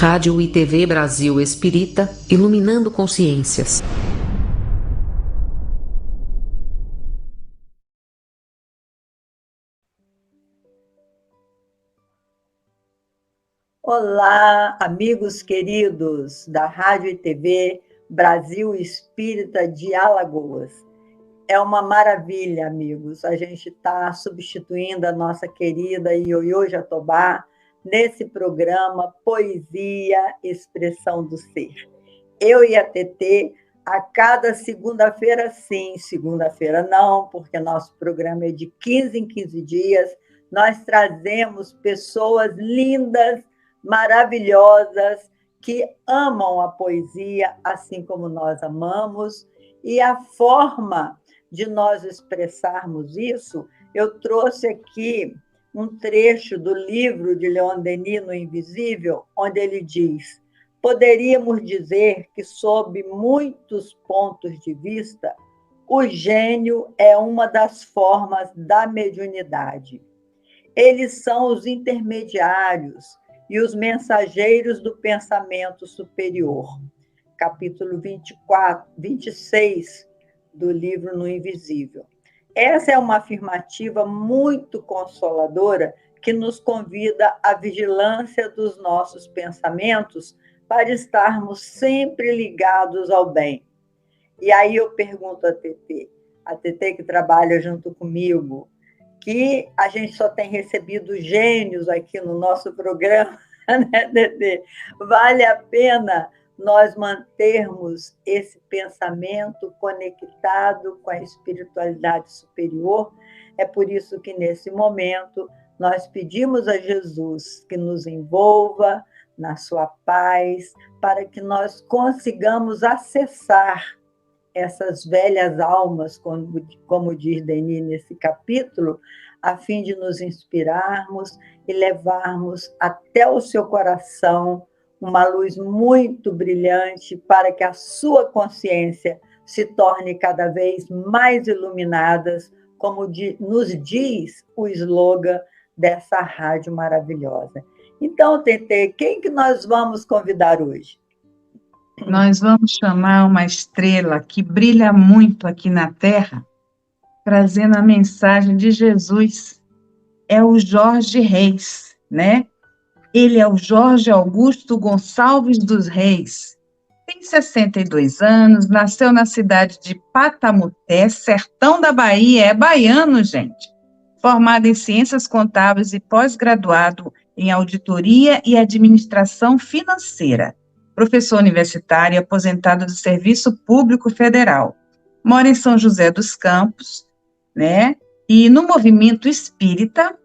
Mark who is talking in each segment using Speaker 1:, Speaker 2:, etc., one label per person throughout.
Speaker 1: Rádio e TV Brasil Espírita, iluminando consciências.
Speaker 2: Olá, amigos queridos da Rádio e TV Brasil Espírita de Alagoas. É uma maravilha, amigos. A gente está substituindo a nossa querida Ioiô Jatobá nesse programa Poesia, Expressão do Ser. Eu e a TT, a cada segunda-feira sim, segunda-feira não, porque nosso programa é de 15 em 15 dias, nós trazemos pessoas lindas, maravilhosas, que amam a poesia, assim como nós amamos, e a forma de nós expressarmos isso, eu trouxe aqui um trecho do livro de Leon Denis, No Invisível, onde ele diz: poderíamos dizer que, sob muitos pontos de vista, o gênio é uma das formas da mediunidade. Eles são os intermediários e os mensageiros do pensamento superior. Capítulo 26 do livro No Invisível. Essa é uma afirmativa muito consoladora que nos convida à vigilância dos nossos pensamentos para estarmos sempre ligados ao bem. E aí eu pergunto a TT que trabalha junto comigo, que a gente só tem recebido gênios aqui no nosso programa, né, TT? Vale a pena nós mantermos esse pensamento conectado com a espiritualidade superior? É por isso que, nesse momento, nós pedimos a Jesus que nos envolva na sua paz, para que nós consigamos acessar essas velhas almas, como diz Denis nesse capítulo, a fim de nos inspirarmos e levarmos até o seu coração uma luz muito brilhante para que a sua consciência se torne cada vez mais iluminada, como nos diz o slogan dessa rádio maravilhosa. Então, TT, quem que nós vamos convidar hoje?
Speaker 3: Nós vamos chamar uma estrela que brilha muito aqui na Terra, trazendo a mensagem de Jesus. É o Jorge Reis, né? Ele é o Jorge Augusto Gonçalves dos Reis. Tem 62 anos, nasceu na cidade de Patamuté, sertão da Bahia, é baiano, gente. Formado em Ciências Contábeis e pós-graduado em Auditoria e Administração Financeira. Professor universitário e aposentado do Serviço Público Federal. Mora em São José dos Campos, né? E no movimento espírita,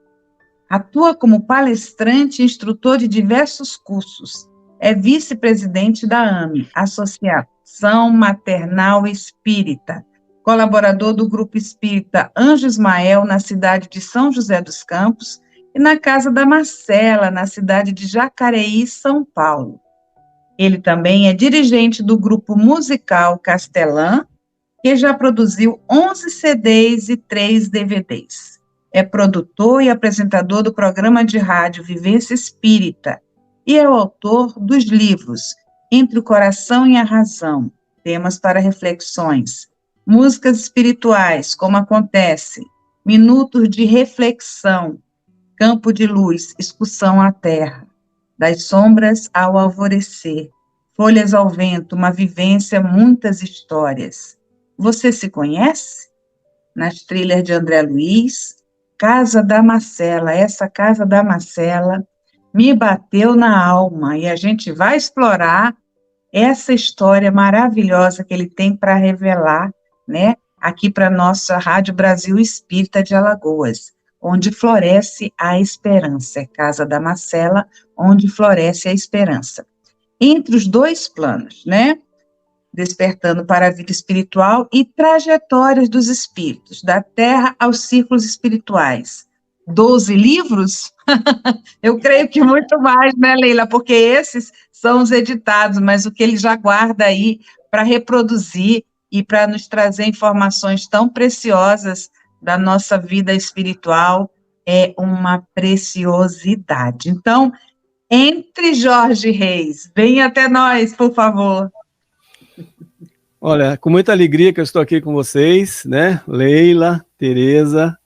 Speaker 3: atua como palestrante e instrutor de diversos cursos. É vice-presidente da AME, Associação Maternal Espírita, colaborador do Grupo Espírita Anjo Ismael, na cidade de São José dos Campos, e na Casa da Marcela, na cidade de Jacareí, São Paulo. Ele também é dirigente do grupo musical Castelã, que já produziu 11 CDs e 3 DVDs. É produtor e apresentador do programa de rádio Vivência Espírita e é o autor dos livros Entre o Coração e a Razão, Temas para Reflexões, Músicas Espirituais, Como Acontece, Minutos de Reflexão, Campo de Luz, Excursão à Terra, Das Sombras ao Alvorecer, Folhas ao Vento, Uma Vivência, Muitas Histórias. Você se conhece? Nas trilhas de André Luiz, Casa da Marcela, essa Casa da Marcela me bateu na alma e a gente vai explorar essa história maravilhosa que ele tem para revelar, né, aqui para a nossa Rádio Brasil Espírita de Alagoas, onde floresce a esperança, é Casa da Marcela, onde floresce a esperança. Entre os dois planos, né, Despertando para a Vida Espiritual e Trajetórias dos Espíritos, da Terra aos Círculos Espirituais. 12 livros? Eu creio que muito mais, né, Leila? Porque esses são os editados, mas o que ele já guarda aí para reproduzir e para nos trazer informações tão preciosas da nossa vida espiritual é uma preciosidade. Então, Entre Jorge Reis. Venha até nós, por favor.
Speaker 4: Olha, com muita alegria que eu estou aqui com vocês, né? Leila, Tereza,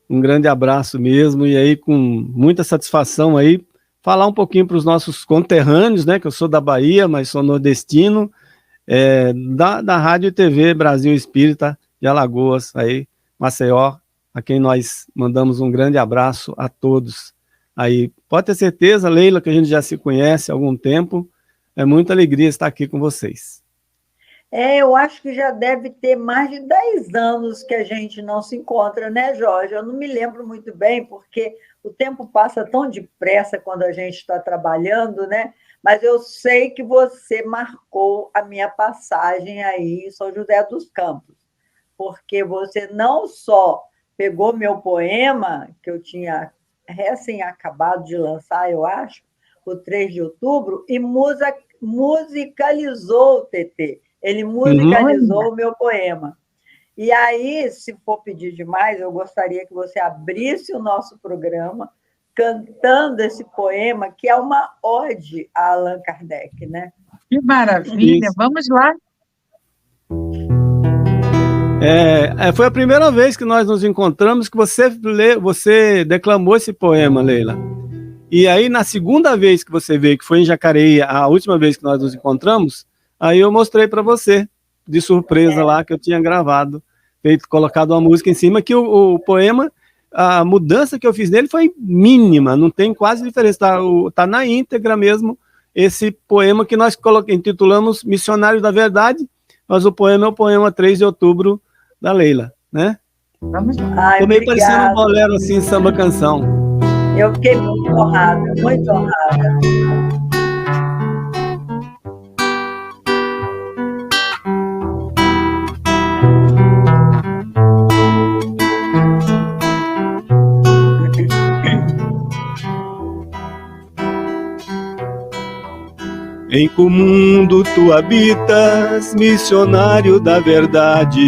Speaker 4: um grande abraço mesmo, e aí com muita satisfação aí, falar um pouquinho para os nossos conterrâneos, né? Que eu sou da Bahia, mas sou nordestino, da Rádio e TV Brasil Espírita de Alagoas, aí, Maceió, a quem nós mandamos um grande abraço a todos. Aí, pode ter certeza, Leila, que a gente já se conhece há algum tempo, é muita alegria estar aqui com vocês.
Speaker 2: Eu acho que já deve ter mais de 10 anos que a gente não se encontra, né, Jorge? Eu não me lembro muito bem, porque o tempo passa tão depressa quando a gente está trabalhando, né? Mas eu sei que você marcou a minha passagem aí em São José dos Campos, porque você não só pegou meu poema, que eu tinha recém acabado de lançar, eu acho, o 3 de outubro, e musicalizou o TT. Ele musicalizou o meu poema. E aí, se for pedir demais, eu gostaria que você abrisse o nosso programa cantando esse poema, que é uma ode a Allan Kardec, né?
Speaker 3: Que maravilha! Isso. Vamos lá.
Speaker 4: Foi a primeira vez que nós nos encontramos que você declamou esse poema, Leila. E aí, na segunda vez que você veio, que foi em Jacareí, a última vez que nós nos encontramos, aí eu mostrei para você, de surpresa lá, que eu tinha gravado, colocado uma música em cima, que o poema, a mudança que eu fiz nele foi mínima, não tem quase diferença, tá na íntegra mesmo, esse poema que nós intitulamos Missionário da Verdade, mas o poema é o poema 3 de outubro da Leila, né? Tô meio parecendo um bolero assim, samba canção.
Speaker 2: Eu fiquei muito honrada, muito honrada.
Speaker 4: Em que mundo tu habitas, missionário da verdade,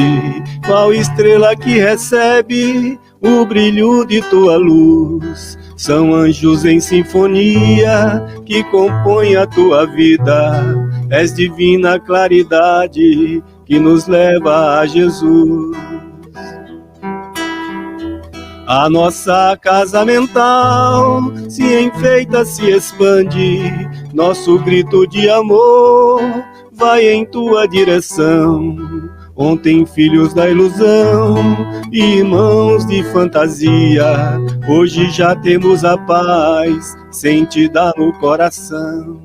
Speaker 4: qual estrela que recebe o brilho de tua luz? São anjos em sinfonia que compõem a tua vida, és divina claridade que nos leva a Jesus. A nossa casa mental se enfeita, se expande, nosso grito de amor vai em tua direção. Ontem filhos da ilusão e irmãos de fantasia, hoje já temos a paz sentida no coração.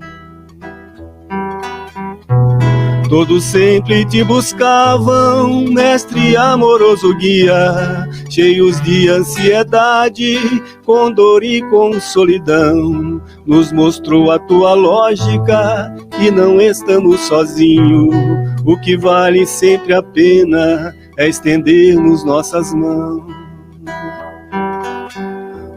Speaker 4: Todos sempre te buscavam, mestre amoroso guia, cheios de ansiedade, com dor e com solidão. Nos mostrou a tua lógica, que não estamos sozinhos. O que vale sempre a pena é estendermos nossas mãos.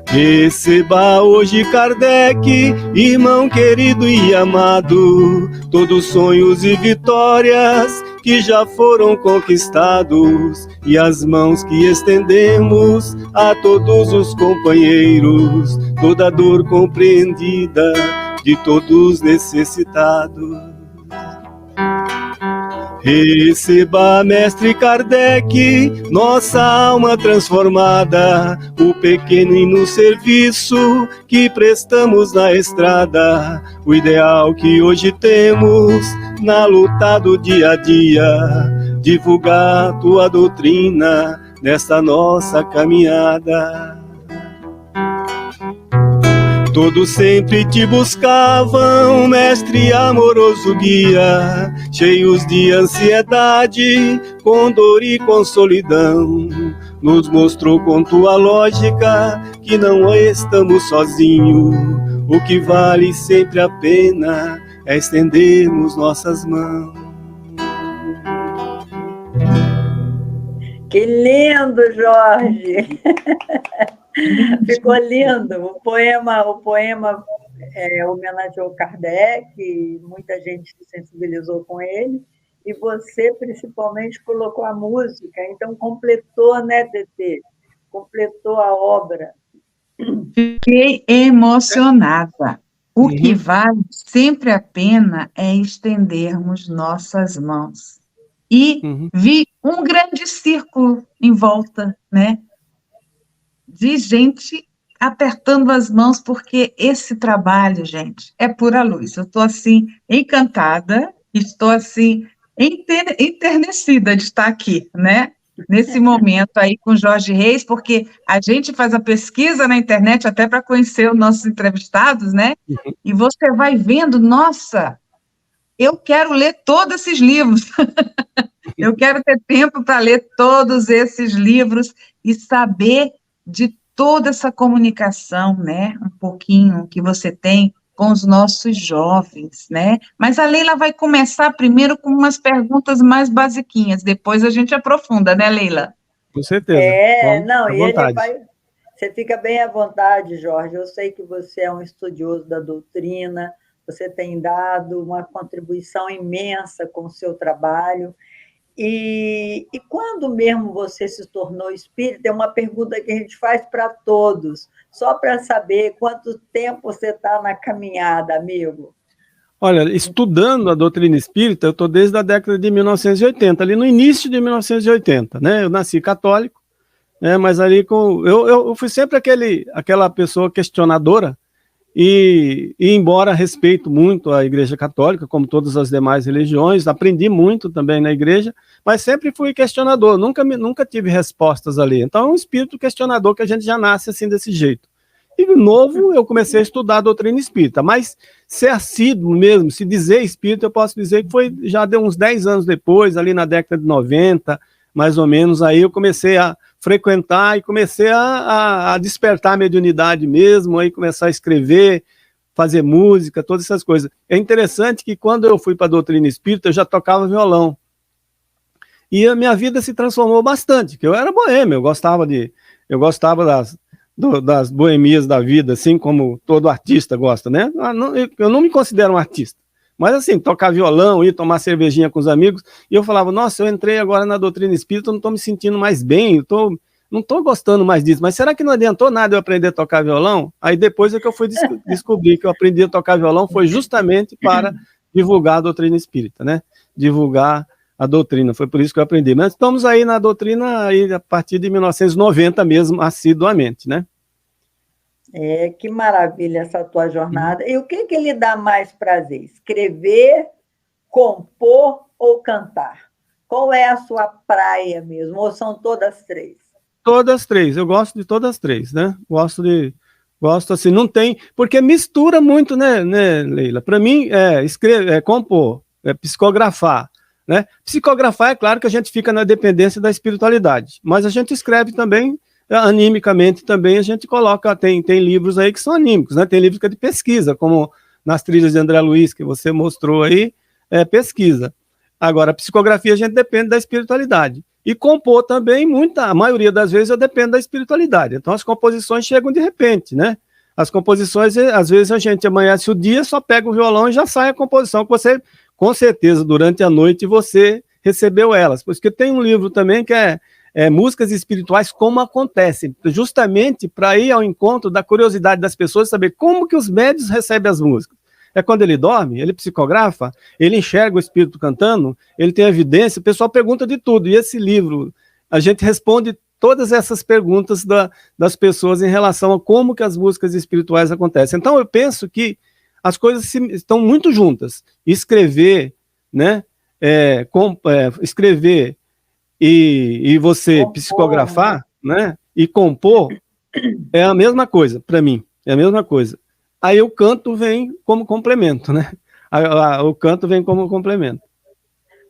Speaker 4: Receba hoje Kardec, irmão querido e amado, todos sonhos e vitórias que já foram conquistados, e as mãos que estendemos a todos os companheiros, toda dor compreendida de todos necessitados. Receba, mestre Kardec, nossa alma transformada, o pequenino serviço que prestamos na estrada, o ideal que hoje temos na luta do dia a dia, divulgar tua doutrina nesta nossa caminhada. Todos sempre te buscavam, mestre amoroso guia, cheios de ansiedade, com dor e com solidão. Nos mostrou com tua lógica que não estamos sozinhos. O que vale sempre a pena é estendermos nossas mãos.
Speaker 2: Que lindo, Jorge! Ficou lindo. O poema homenageou Kardec, muita gente se sensibilizou com ele, e você, principalmente, colocou a música, então completou, né, TT? Completou a obra.
Speaker 3: Fiquei emocionada. O que vale sempre a pena é estendermos nossas mãos. E vi um grande círculo em volta, né? De gente apertando as mãos, porque esse trabalho, gente, é pura luz. Eu estou, assim, encantada, estou, assim, enternecida de estar aqui, né? Nesse momento aí com Jorge Reis, porque a gente faz a pesquisa na internet até para conhecer os nossos entrevistados, né? E você vai vendo, nossa, eu quero ler todos esses livros. Eu quero ter tempo para ler todos esses livros e saber de toda essa comunicação, né? Um pouquinho que você tem com os nossos jovens, né? Mas a Leila vai começar primeiro com umas perguntas mais basiquinhas, depois a gente aprofunda, né, Leila?
Speaker 4: Com certeza.
Speaker 2: Não,
Speaker 4: à
Speaker 2: e ele
Speaker 4: vontade.
Speaker 2: vai... Você fica bem à vontade, Jorge. Eu sei que você é um estudioso da doutrina, você tem dado uma contribuição imensa com o seu trabalho. E quando mesmo você se tornou espírita, é uma pergunta que a gente faz para todos, só para saber quanto tempo você está na caminhada, amigo.
Speaker 4: Olha, estudando a doutrina espírita, eu estou desde a década de 1980, ali no início de 1980, né? Eu nasci católico, né? Mas ali eu fui sempre aquela pessoa questionadora, e embora respeito muito a Igreja Católica, como todas as demais religiões, aprendi muito também na igreja, mas sempre fui questionador, nunca tive respostas ali. Então é um espírito questionador que a gente já nasce assim desse jeito. E de novo eu comecei a estudar a doutrina espírita, mas ser assíduo mesmo, se dizer espírita, eu posso dizer que foi já deu uns 10 anos depois, ali na década de 90, mais ou menos, aí eu comecei a frequentar e comecei a despertar a mediunidade mesmo, aí começar a escrever, fazer música, todas essas coisas. É interessante que quando eu fui para a doutrina espírita, eu já tocava violão. E a minha vida se transformou bastante, que eu era boêmio, eu gostava das boemias da vida, assim como todo artista gosta, né? Eu não me considero um artista, mas assim, tocar violão, ir tomar cervejinha com os amigos, e eu falava, nossa, eu entrei agora na doutrina espírita, eu não estou me sentindo mais bem, não estou gostando mais disso, mas será que não adiantou nada eu aprender a tocar violão? Aí depois é que eu fui descobrir que eu aprendi a tocar violão foi justamente para divulgar a doutrina espírita, né? Divulgar a doutrina, foi por isso que eu aprendi. Mas estamos aí na doutrina aí a partir de 1990 mesmo, assiduamente, né?
Speaker 2: Que maravilha essa tua jornada. E o que lhe dá mais prazer? Escrever, compor ou cantar? Qual é a sua praia mesmo? Ou são todas três?
Speaker 4: Todas três, eu gosto de todas três, né? Gosto assim, não tem, porque mistura muito, né, Leila? Para mim, escrever, compor, psicografar, né? Psicografar, é claro que a gente fica na dependência da espiritualidade, mas a gente escreve também, animicamente também, a gente coloca, tem livros aí que são anímicos, né? Tem livros que é de pesquisa, como nas trilhas de André Luiz, que você mostrou aí, pesquisa. Agora, a psicografia a gente depende da espiritualidade. E compor também, a maioria das vezes eu dependo da espiritualidade. Então as composições chegam de repente, né? As composições, às vezes a gente amanhece o dia, só pega o violão e já sai a composição que você, com certeza, durante a noite você recebeu elas. Porque tem um livro também que é Músicas Espirituais, Como Acontecem, justamente para ir ao encontro da curiosidade das pessoas, saber como que os médiuns recebem as músicas. É quando ele dorme, ele psicografa, ele enxerga o espírito cantando, ele tem evidência, o pessoal pergunta de tudo. E esse livro, a gente responde todas essas perguntas das pessoas em relação a como que as músicas espirituais acontecem. Então, eu penso que as coisas estão muito juntas. Escrever, né? Escrever e você compor, psicografar, né? E compor é a mesma coisa, para mim, é a mesma coisa. Aí o canto vem como complemento, né? O canto vem como complemento.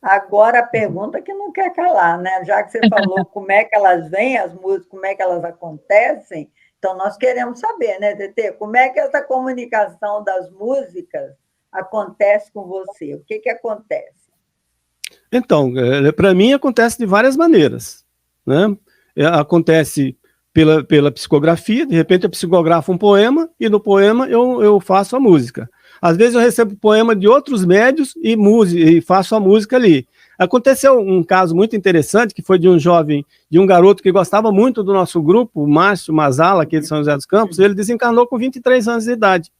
Speaker 2: Agora a pergunta que não quer calar, né? Já que você falou como é que elas vêm, as músicas, como é que elas acontecem, então nós queremos saber, né, Tetê? Como é que essa comunicação das músicas acontece com você? O que acontece? Então,
Speaker 4: para mim acontece de várias maneiras, né? Acontece pela psicografia, de repente eu psicografo um poema e no poema eu faço a música. Às vezes eu recebo poema de outros médios e faço a música ali. Aconteceu um caso muito interessante, que foi de um garoto que gostava muito do nosso grupo, o Márcio Mazala, aqui de São José dos Campos, ele desencarnou com 23 anos de idade.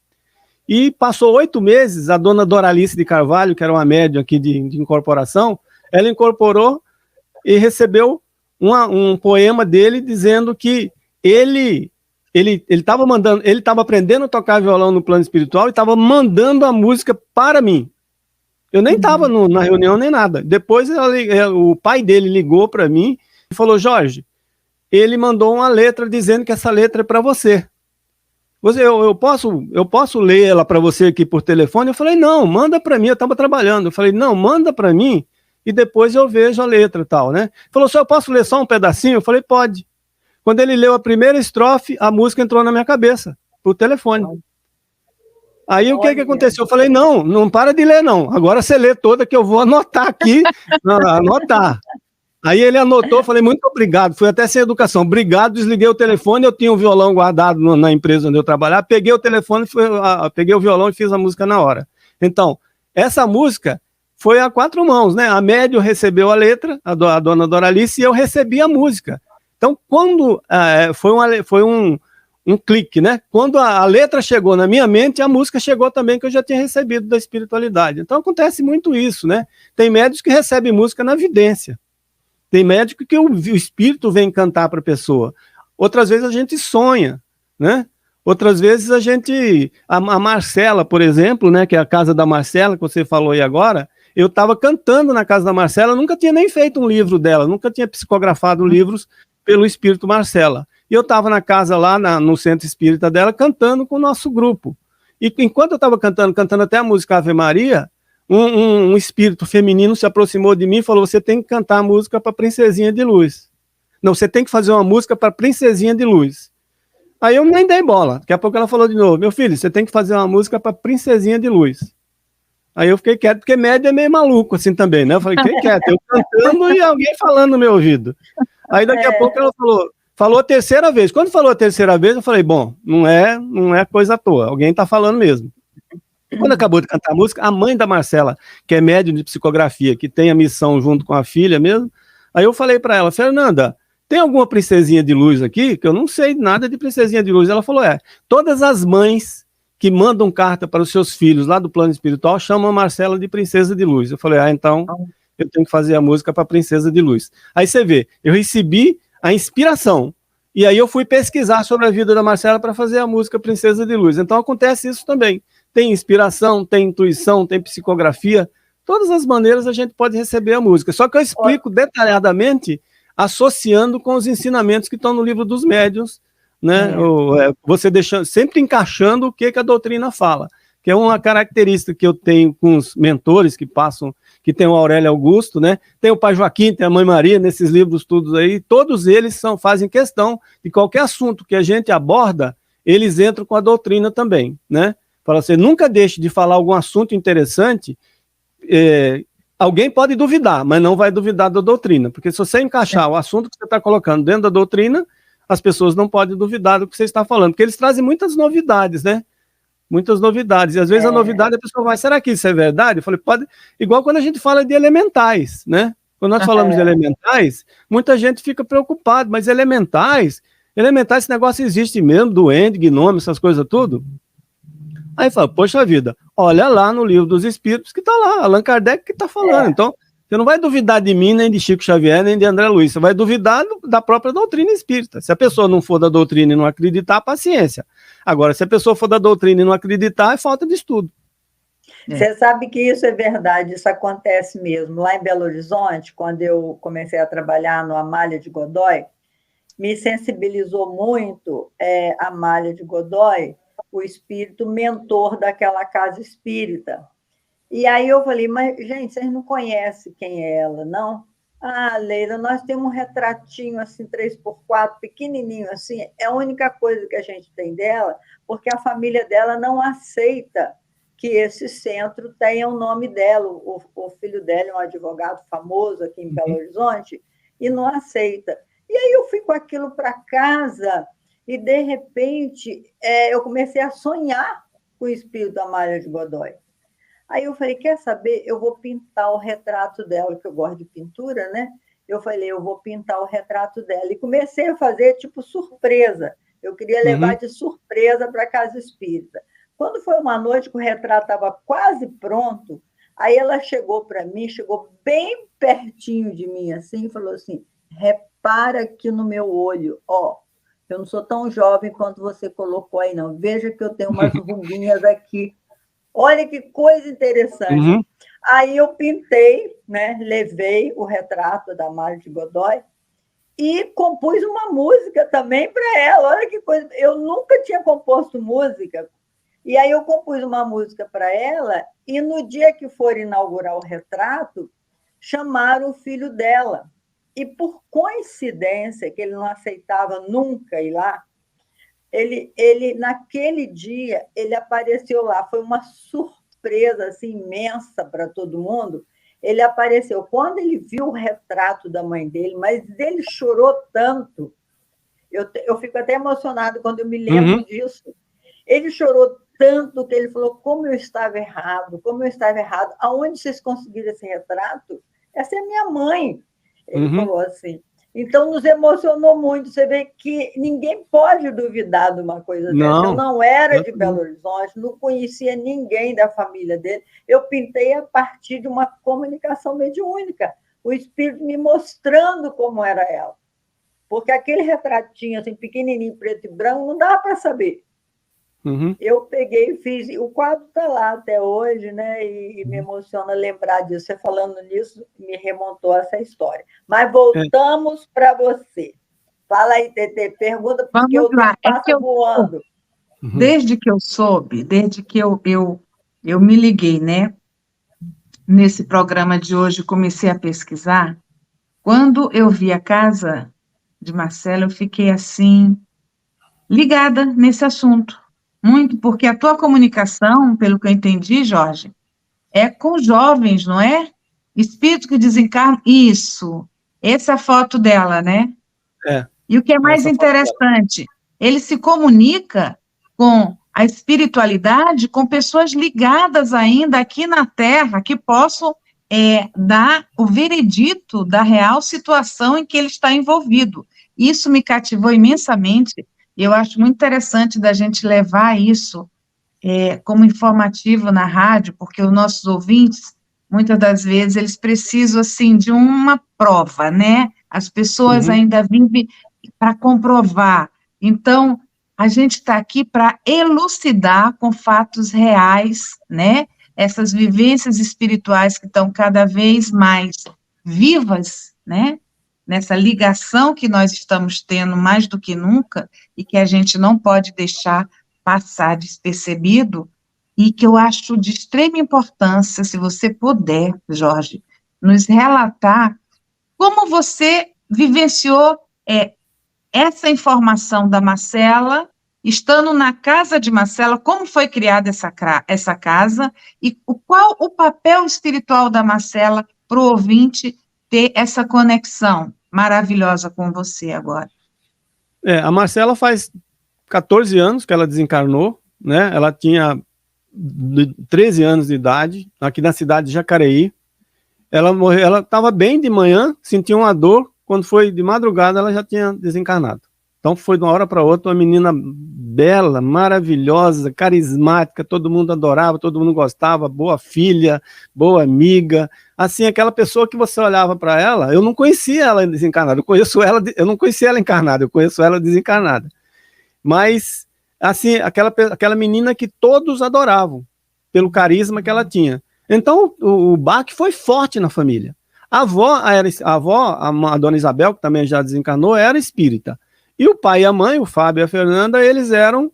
Speaker 4: E passou 8 meses, a dona Doralice de Carvalho, que era uma médium aqui de incorporação, ela incorporou e recebeu um poema dele dizendo que ele estava aprendendo a tocar violão no plano espiritual e estava mandando a música para mim. Eu nem estava na reunião nem nada. Depois o pai dele ligou para mim e falou: Jorge, ele mandou uma letra dizendo que essa letra é para você. Eu posso ler ela para você aqui por telefone? Eu falei: não, manda para mim, eu estava trabalhando. Eu falei: não, manda para mim e depois eu vejo a letra e tal, né? Ele falou: eu posso ler só um pedacinho? Eu falei: pode. Quando ele leu a primeira estrofe, a música entrou na minha cabeça, por telefone. Aí o que aconteceu? Eu falei: não para de ler não, agora você lê toda que eu vou anotar aqui, anotar. Aí ele anotou, falei: muito obrigado, fui até sem educação, obrigado, desliguei o telefone, eu tinha um violão guardado na empresa onde eu trabalhava, peguei o telefone, peguei o violão e fiz a música na hora. Então, essa música foi a 4 mãos, né? A médium recebeu a letra, a dona Doralice, e eu recebi a música. Então, quando foi um clique, né? Quando a letra chegou na minha mente, a música chegou também, que eu já tinha recebido da espiritualidade. Então, acontece muito isso, né? Tem médios que recebem música na vidência. Tem médico que o espírito vem cantar para a pessoa. Outras vezes a gente sonha, né? Outras vezes a Marcela, por exemplo, né? Que é a casa da Marcela, que você falou aí agora, eu estava cantando na casa da Marcela, nunca tinha nem feito um livro dela, nunca tinha psicografado livros pelo espírito Marcela. E eu estava na casa lá, no centro espírita dela, cantando com o nosso grupo. E enquanto eu estava cantando até a música Ave Maria, um espírito feminino se aproximou de mim e falou: você tem que cantar a música para Princesinha de Luz. Não, você tem que fazer uma música para Princesinha de Luz. Aí eu nem dei bola. Daqui a pouco ela falou de novo: meu filho, você tem que fazer uma música para Princesinha de Luz. Aí eu fiquei quieto, porque médio é meio maluco assim também, né? Eu falei: fiquei quieto, eu cantando e alguém falando no meu ouvido. Aí daqui a pouco ela falou a terceira vez. Quando falou a terceira vez, eu falei: bom, não é coisa à toa, alguém está falando mesmo. Quando acabou de cantar a música, a mãe da Marcela, que é médium de psicografia, que tem a missão junto com a filha mesmo, aí eu falei para ela: Fernanda, tem alguma Princesinha de Luz aqui? Que eu não sei nada de Princesinha de Luz. Ela falou: todas as mães que mandam carta para os seus filhos lá do plano espiritual chamam a Marcela de Princesa de Luz. Eu falei: então eu tenho que fazer a música para Princesa de Luz. Aí você vê, eu recebi a inspiração, e aí eu fui pesquisar sobre a vida da Marcela para fazer a música Princesa de Luz. Então acontece isso também. Tem inspiração, tem intuição, tem psicografia. Todas as maneiras a gente pode receber a música. Só que eu explico detalhadamente, associando com os ensinamentos que estão no livro dos médiuns, né? Você deixando, sempre encaixando o que a doutrina fala, que é uma característica que eu tenho com os mentores que passam, que tem o Aurélio Augusto, né? Tem o Pai Joaquim, tem a Mãe Maria, nesses livros todos aí, todos eles fazem questão de qualquer assunto que a gente aborda, eles entram com a doutrina também, né? Fala assim: nunca deixe de falar algum assunto interessante. Alguém pode duvidar, mas não vai duvidar da doutrina, porque se você encaixar o assunto que você está colocando dentro da doutrina, as pessoas não podem duvidar do que você está falando, porque eles trazem muitas novidades, né? Muitas novidades, e às vezes a novidade a pessoa vai: será que isso é verdade? Eu falei: pode, igual quando a gente fala de elementais, né? Quando nós falamos de elementais, muita gente fica preocupada, mas elementais, esse negócio existe mesmo, duende, gnome, essas coisas tudo. Aí fala: poxa vida, olha lá no livro dos Espíritos que está lá, Allan Kardec que está falando. Então, você não vai duvidar de mim, nem de Chico Xavier, nem de André Luiz, você vai duvidar da própria doutrina espírita. Se a pessoa não for da doutrina e não acreditar, paciência. Agora, se a pessoa for da doutrina e não acreditar, é falta de estudo.
Speaker 2: Você sabe que isso é verdade, isso acontece mesmo. Lá em Belo Horizonte, quando eu comecei a trabalhar no Amália de Godoy, me sensibilizou muito a Amália de Godoy, o espírito mentor daquela casa espírita. E aí eu falei: mas, gente, vocês não conhecem quem é ela, não? Ah, Leila, nós temos um retratinho assim, 3x4, pequenininho assim, é a única coisa que a gente tem dela, porque a família dela não aceita que esse centro tenha o nome dela. O filho dela é um advogado famoso aqui em Belo Horizonte, e não aceita. E aí eu fui com aquilo para casa, e, de repente, eu comecei a sonhar com o espírito da Amália de Godoy. Aí eu falei: quer saber? Eu vou pintar o retrato dela, que eu gosto de pintura, né? Eu falei: eu vou pintar o retrato dela. E comecei a fazer, tipo, surpresa. Eu queria levar de surpresa para a casa espírita. Quando foi uma noite que o retrato estava quase pronto, aí ela chegou para mim, chegou bem pertinho de mim assim, e falou assim: repara aqui no meu olho, ó, eu não sou tão jovem quanto você colocou aí, não. Veja que eu tenho umas ruguinhas aqui. Olha que coisa interessante.
Speaker 4: Uhum.
Speaker 2: Aí eu pintei, né? Levei o retrato da Margit Godoy e compus uma música também para ela. Olha que coisa. Eu nunca tinha composto música. E aí eu compus uma música para ela e no dia que for inaugurar o retrato, chamaram o filho dela. E por coincidência, que ele não aceitava nunca ir lá, ele naquele dia, ele apareceu lá. Foi uma surpresa assim, imensa para todo mundo. Ele apareceu. Quando ele viu o retrato da mãe dele, mas ele chorou tanto. Eu fico até emocionado quando eu me lembro disso. Ele chorou tanto que ele falou: como eu estava errado, como eu estava errado. Aonde vocês conseguiram esse retrato? Essa é minha mãe. Ele falou assim. Então, nos emocionou muito. Você vê que ninguém pode duvidar de uma coisa dessa. Eu não era de Belo Horizonte, não conhecia ninguém da família dele. Eu pintei a partir de uma comunicação mediúnica. O espírito me mostrando como era ela. Porque aquele retratinho, assim, pequenininho, preto e branco, não dava para saber. Eu peguei e fiz. O quadro está lá até hoje, né? E me emociona lembrar disso. Você falando nisso, me remontou essa história. Mas voltamos para você. Fala aí, Tetê, pergunta, porque o tempo passa voando.
Speaker 3: Desde que eu soube, desde que eu me liguei, né? Nesse programa de hoje, comecei a pesquisar. Quando eu vi a casa de Marcela, eu fiquei assim, ligada nesse assunto. Muito, porque a tua comunicação, pelo que eu entendi, Jorge, é com jovens, não é? Espírito que desencarna. Isso. Essa é a foto dela, né?
Speaker 4: É.
Speaker 3: E o que é mais interessante, ele se comunica com a espiritualidade, com pessoas ligadas ainda aqui na Terra, que possam dar o veredito da real situação em que ele está envolvido. Isso me cativou imensamente. E eu acho muito interessante da gente levar isso como informativo na rádio, porque os nossos ouvintes, muitas das vezes, eles precisam, assim, de uma prova, né? As pessoas ainda vivem para comprovar. Então, a gente está aqui para elucidar com fatos reais, né? Essas vivências espirituais que estão cada vez mais vivas, né? Nessa ligação que nós estamos tendo mais do que nunca e que a gente não pode deixar passar despercebido e que eu acho de extrema importância, se você puder, Jorge, nos relatar como você vivenciou essa informação da Marcela, estando na casa de Marcela, como foi criada essa casa e qual o papel espiritual da Marcela para o ouvinte ter essa conexão maravilhosa com você agora.
Speaker 4: A Marcela faz 14 anos que ela desencarnou, né? Ela tinha 13 anos de idade, aqui na cidade de Jacareí. Ela morreu, ela estava bem de manhã, sentia uma dor, quando foi de madrugada ela já tinha desencarnado. Então foi de uma hora para outra, uma menina bela, maravilhosa, carismática, todo mundo adorava, todo mundo gostava, boa filha, boa amiga, assim, aquela pessoa que você olhava para ela, eu não conhecia ela desencarnada, eu não conhecia ela encarnada, eu conheço ela desencarnada. Mas, assim, aquela menina que todos adoravam, pelo carisma que ela tinha. Então, o baque foi forte na família. A avó, a dona Isabel, que também já desencarnou, era espírita. E o pai e a mãe, o Fábio e a Fernanda, eles eram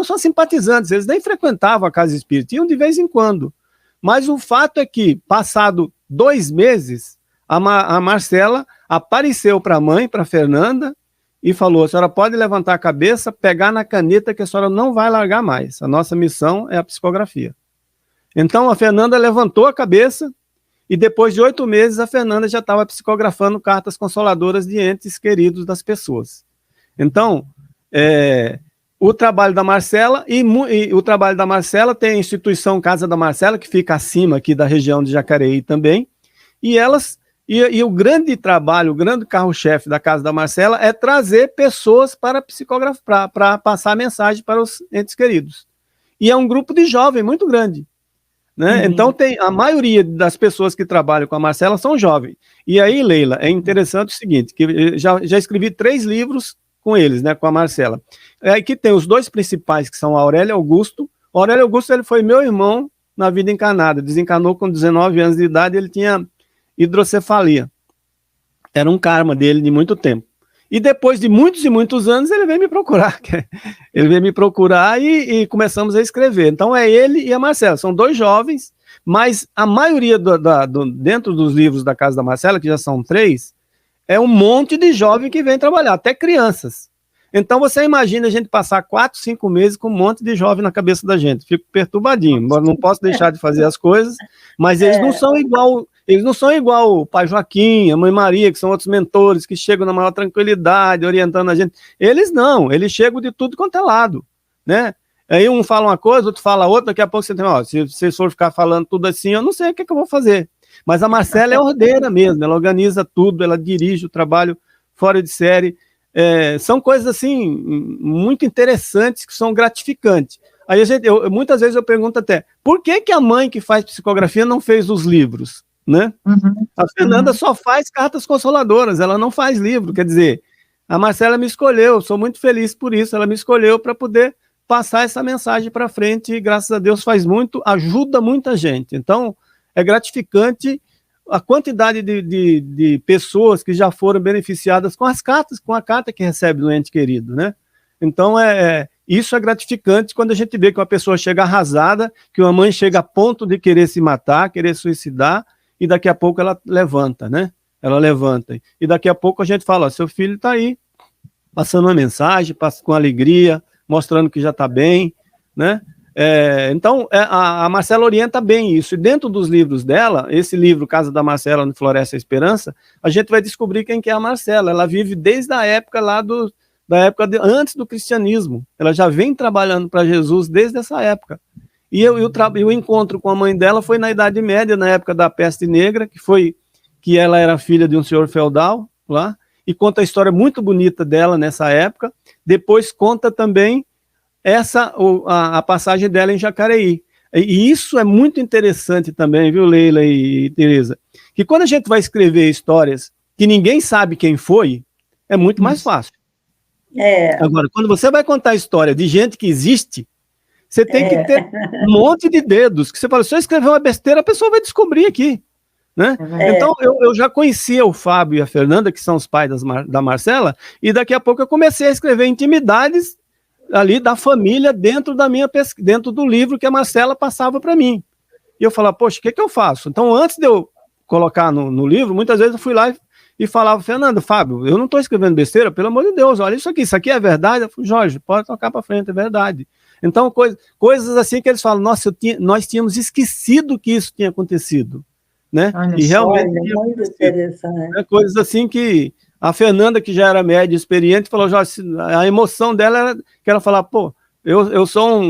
Speaker 4: só simpatizantes, eles nem frequentavam a casa espírita, iam de vez em quando. Mas o fato é que, passado 2 meses, a Marcela apareceu para a mãe, para a Fernanda, e falou: a senhora pode levantar a cabeça, pegar na caneta que a senhora não vai largar mais. A nossa missão é a psicografia. Então a Fernanda levantou a cabeça e depois de 8 meses a Fernanda já estava psicografando cartas consoladoras de entes queridos das pessoas. Então, o trabalho da Marcela e o trabalho da Marcela tem a instituição Casa da Marcela, que fica acima aqui da região de Jacareí também, e o grande trabalho, o grande carro-chefe da Casa da Marcela é trazer pessoas para psicografar, para passar a mensagem para os entes queridos. e é um grupo de jovem muito grande, né? Então a maioria das pessoas que trabalham com a Marcela são jovens. E aí, Leila, é interessante o seguinte, que eu já escrevi 3 livros com eles, né, com a Marcela. Que tem os 2 principais, que são Aurélio Augusto. O Aurélio Augusto, ele foi meu irmão na vida encarnada, desencarnou com 19 anos de idade, ele tinha hidrocefalia. Era um karma dele de muito tempo. E depois de muitos e muitos anos, ele veio me procurar. Ele veio me procurar e começamos a escrever. Então é ele e a Marcela, são 2 jovens, mas a maioria dentro dos livros da Casa da Marcela, que já são 3, é um monte de jovem que vem trabalhar, até crianças. Então você imagina a gente passar 4, 5 meses com um monte de jovem na cabeça da gente. Fico perturbadinho, não posso deixar de fazer as coisas, mas eles não são igual o pai Joaquim, a mãe Maria, que são outros mentores que chegam na maior tranquilidade, orientando a gente. Eles não, eles chegam de tudo quanto é lado, né? Aí um fala uma coisa, outro fala outra, daqui a pouco você tem, se você for ficar falando tudo assim, eu não sei o que eu vou fazer. Mas a Marcela é ordeira mesmo, ela organiza tudo, ela dirige o trabalho fora de série. São coisas assim muito interessantes, que são gratificantes. Aí muitas vezes eu pergunto até, por que a mãe que faz psicografia não fez os livros, né? A Fernanda só faz cartas consoladoras, ela não faz livro. Quer dizer, a Marcela me escolheu, eu sou muito feliz por isso, ela me escolheu para poder passar essa mensagem para frente e graças a Deus ajuda muita gente. Então é gratificante a quantidade de pessoas que já foram beneficiadas com as cartas, com a carta que recebe do ente querido, né? Então, isso é gratificante quando a gente vê que uma pessoa chega arrasada, que uma mãe chega a ponto de querer se matar, querer suicidar, e daqui a pouco ela levanta, né? Ela levanta. E daqui a pouco a gente fala, seu filho está aí, passando uma mensagem, com alegria, mostrando que já está bem, né? Então, a Marcela orienta bem isso. E dentro dos livros dela, esse livro, Casa da Marcela, no Floresce a Esperança, a gente vai descobrir quem que é a Marcela. Ela vive desde a época antes do cristianismo. Ela já vem trabalhando para Jesus desde essa época. E o encontro com a mãe dela foi na Idade Média, na época da Peste Negra, que ela era filha de um senhor feudal lá, e conta a história muito bonita dela nessa época. Depois conta também a passagem dela em Jacareí. E isso é muito interessante também, viu, Leila e Tereza? Que quando a gente vai escrever histórias que ninguém sabe quem foi, é muito mais fácil. Agora, quando você vai contar a história de gente que existe, você tem que ter um monte de dedos, que você fala, se eu escrever uma besteira, a pessoa vai descobrir aqui, né? Então, eu já conhecia o Fábio e a Fernanda, que são os pais da Marcela, e daqui a pouco eu comecei a escrever intimidades ali da família dentro do livro que a Marcela passava para mim. E eu falava, poxa, o que eu faço? Então, antes de eu colocar no livro, muitas vezes eu fui lá e falava, Fernanda, Fábio, eu não estou escrevendo besteira, pelo amor de Deus, olha isso aqui é verdade? Eu falei, Jorge, pode tocar para frente, é verdade. Então, coisas assim que eles falam, nossa, nós tínhamos esquecido que isso tinha acontecido, né?
Speaker 2: Olha,
Speaker 4: e realmente
Speaker 2: muito interessante.
Speaker 4: Coisas assim que a Fernanda, que já era média experiente, falou, Jorge, a emoção dela era que ela falava, pô, eu sou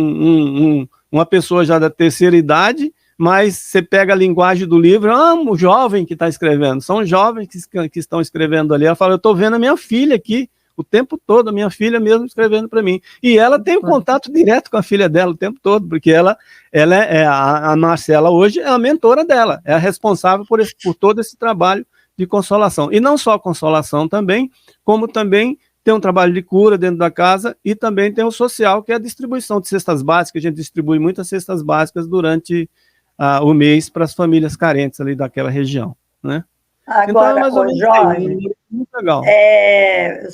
Speaker 4: uma pessoa já da terceira idade, mas você pega a linguagem do livro, o jovem que está escrevendo, são jovens que estão escrevendo ali. Ela fala, eu estou vendo a minha filha aqui, o tempo todo, a minha filha mesmo escrevendo para mim. E ela tem um contato direto com a filha dela o tempo todo, porque a Marcela hoje é a mentora dela, é a responsável por todo esse trabalho de consolação. E não só consolação também, como também tem um trabalho de cura dentro da casa e também tem o social, que é a distribuição de cestas básicas. A gente distribui muitas cestas básicas durante o mês para as famílias carentes ali daquela região, né?
Speaker 2: Agora,
Speaker 4: então,
Speaker 2: Jorge,
Speaker 4: muito legal.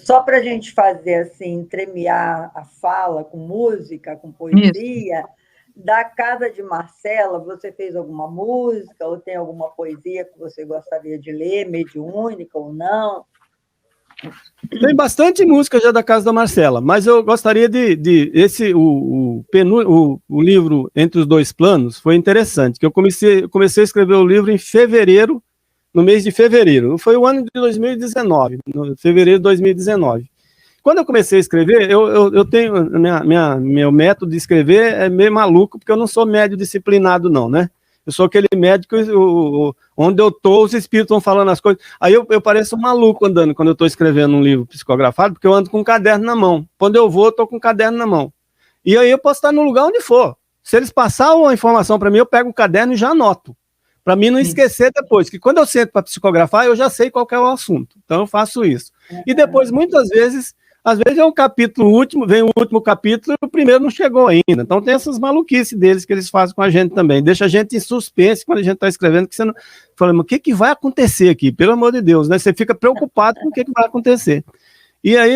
Speaker 2: Só para a gente fazer assim, entremear a fala com música, com poesia, isso. Da Casa de Marcela, você fez alguma música ou tem alguma poesia que você gostaria de ler, mediúnica ou não?
Speaker 4: Tem bastante música já da Casa da Marcela, mas eu gostaria o livro Entre os Dois Planos foi interessante, que eu comecei a escrever o livro em fevereiro, no mês de fevereiro, foi o ano de 2019, no fevereiro de 2019. Quando eu comecei a escrever, eu tenho, meu método de escrever é meio maluco, porque eu não sou médio disciplinado não, né? Eu sou aquele médico, onde eu estou, os espíritos vão falando as coisas. Aí eu pareço um maluco andando quando eu estou escrevendo um livro psicografado, porque eu ando com um caderno na mão. Quando eu vou, eu estou com um caderno na mão. E aí eu posso estar no lugar onde for. Se eles passaram a informação para mim, eu pego um caderno e já anoto, para mim não esquecer depois, que quando eu sento para psicografar, eu já sei qual que é o assunto. Então eu faço isso. E depois, muitas vezes, às vezes é um capítulo último, vem o último capítulo e o primeiro não chegou ainda. Então tem essas maluquices deles que eles fazem com a gente também. Deixa a gente em suspense quando a gente está escrevendo, que você não fala, mas o que vai acontecer aqui? Pelo amor de Deus, né? Você fica preocupado com o que vai acontecer. E aí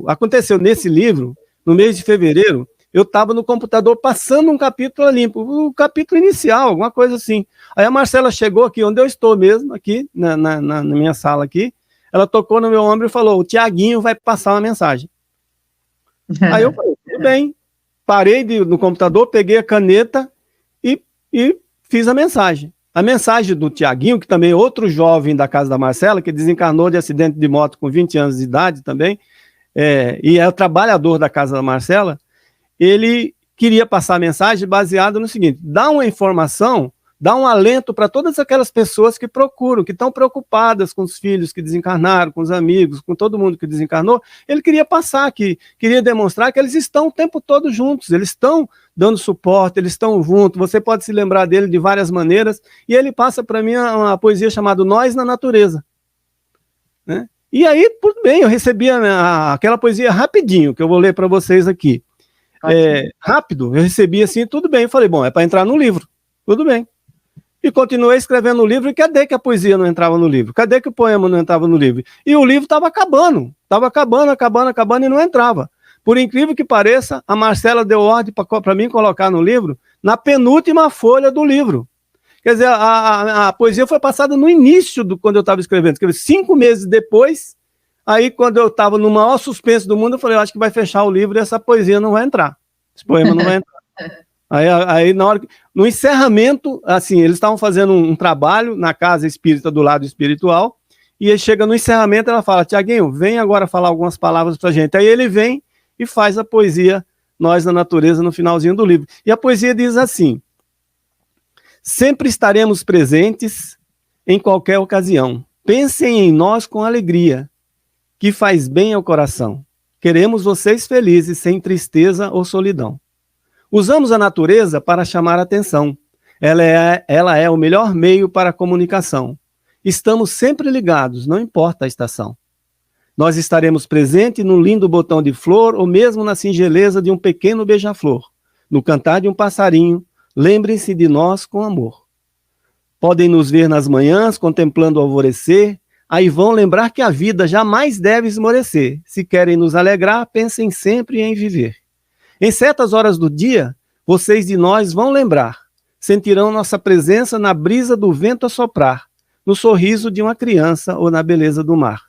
Speaker 4: aconteceu nesse livro, no mês de fevereiro, eu estava no computador passando um capítulo limpo, o capítulo inicial, alguma coisa assim. Aí a Marcela chegou aqui, onde eu estou mesmo, aqui, na minha sala aqui, ela tocou no meu ombro e falou, o Tiaguinho vai passar uma mensagem. Aí eu falei, tudo bem. Parei no computador, peguei a caneta e fiz a mensagem. A mensagem do Tiaguinho, que também é outro jovem da casa da Marcela, que desencarnou de acidente de moto com 20 anos de idade também, e é o trabalhador da casa da Marcela, ele queria passar a mensagem baseada no seguinte, dá uma informação, dá um alento para todas aquelas pessoas que procuram, que estão preocupadas com os filhos que desencarnaram, com os amigos, com todo mundo que desencarnou. Ele queria passar aqui, queria demonstrar que eles estão o tempo todo juntos, eles estão dando suporte, eles estão juntos, você pode se lembrar dele de várias maneiras, e ele passa para mim uma poesia chamada Nós na Natureza. Né? E aí, tudo bem, eu recebi aquela poesia rapidinho, que eu vou ler para vocês aqui. Rápido, eu recebi assim, tudo bem, eu falei, bom, é para entrar no livro, tudo bem. E continuei escrevendo o livro, e cadê que a poesia não entrava no livro? Cadê que o poema não entrava no livro? E o livro estava acabando e não entrava. Por incrível que pareça, a Marcela deu ordem para mim colocar no livro, na penúltima folha do livro. Quer dizer, a poesia foi passada no início, quando eu estava escrevendo, 5 meses depois, aí quando eu estava no maior suspense do mundo, eu falei, eu acho que vai fechar o livro e essa poesia não vai entrar, esse poema não vai entrar. Aí na hora no encerramento, assim, eles estavam fazendo um trabalho na casa espírita do lado espiritual, e aí chega no encerramento, ela fala, Tiaguinho, vem agora falar algumas palavras pra gente. Aí ele vem e faz a poesia Nós na Natureza no finalzinho do livro. E a poesia diz assim, sempre estaremos presentes em qualquer ocasião. Pensem em nós com alegria, que faz bem ao coração. Queremos vocês felizes, sem tristeza ou solidão. Usamos a natureza para chamar a atenção. Ela é o melhor meio para a comunicação. Estamos sempre ligados, não importa a estação. Nós estaremos presentes no lindo botão de flor ou mesmo na singeleza de um pequeno beija-flor. No cantar de um passarinho, lembrem-se de nós com amor. Podem nos ver nas manhãs, contemplando o alvorecer, aí vão lembrar que a vida jamais deve esmorecer. Se querem nos alegrar, pensem sempre em viver. Em certas horas do dia, vocês de nós vão lembrar, sentirão nossa presença na brisa do vento a soprar, no sorriso de uma criança ou na beleza do mar.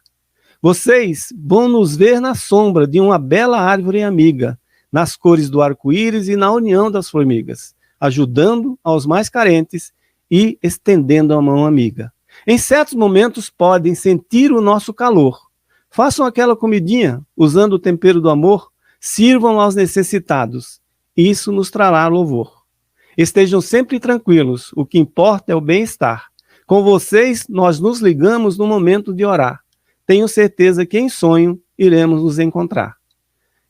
Speaker 4: Vocês vão nos ver na sombra de uma bela árvore amiga, nas cores do arco-íris e na união das formigas, ajudando aos mais carentes e estendendo a mão amiga. Em certos momentos podem sentir o nosso calor. Façam aquela comidinha, usando o tempero do amor, sirvam aos necessitados, isso nos trará louvor. Estejam sempre tranquilos, o que importa é o bem-estar. Com vocês, nós nos ligamos no momento de orar. Tenho certeza que em sonho iremos nos encontrar.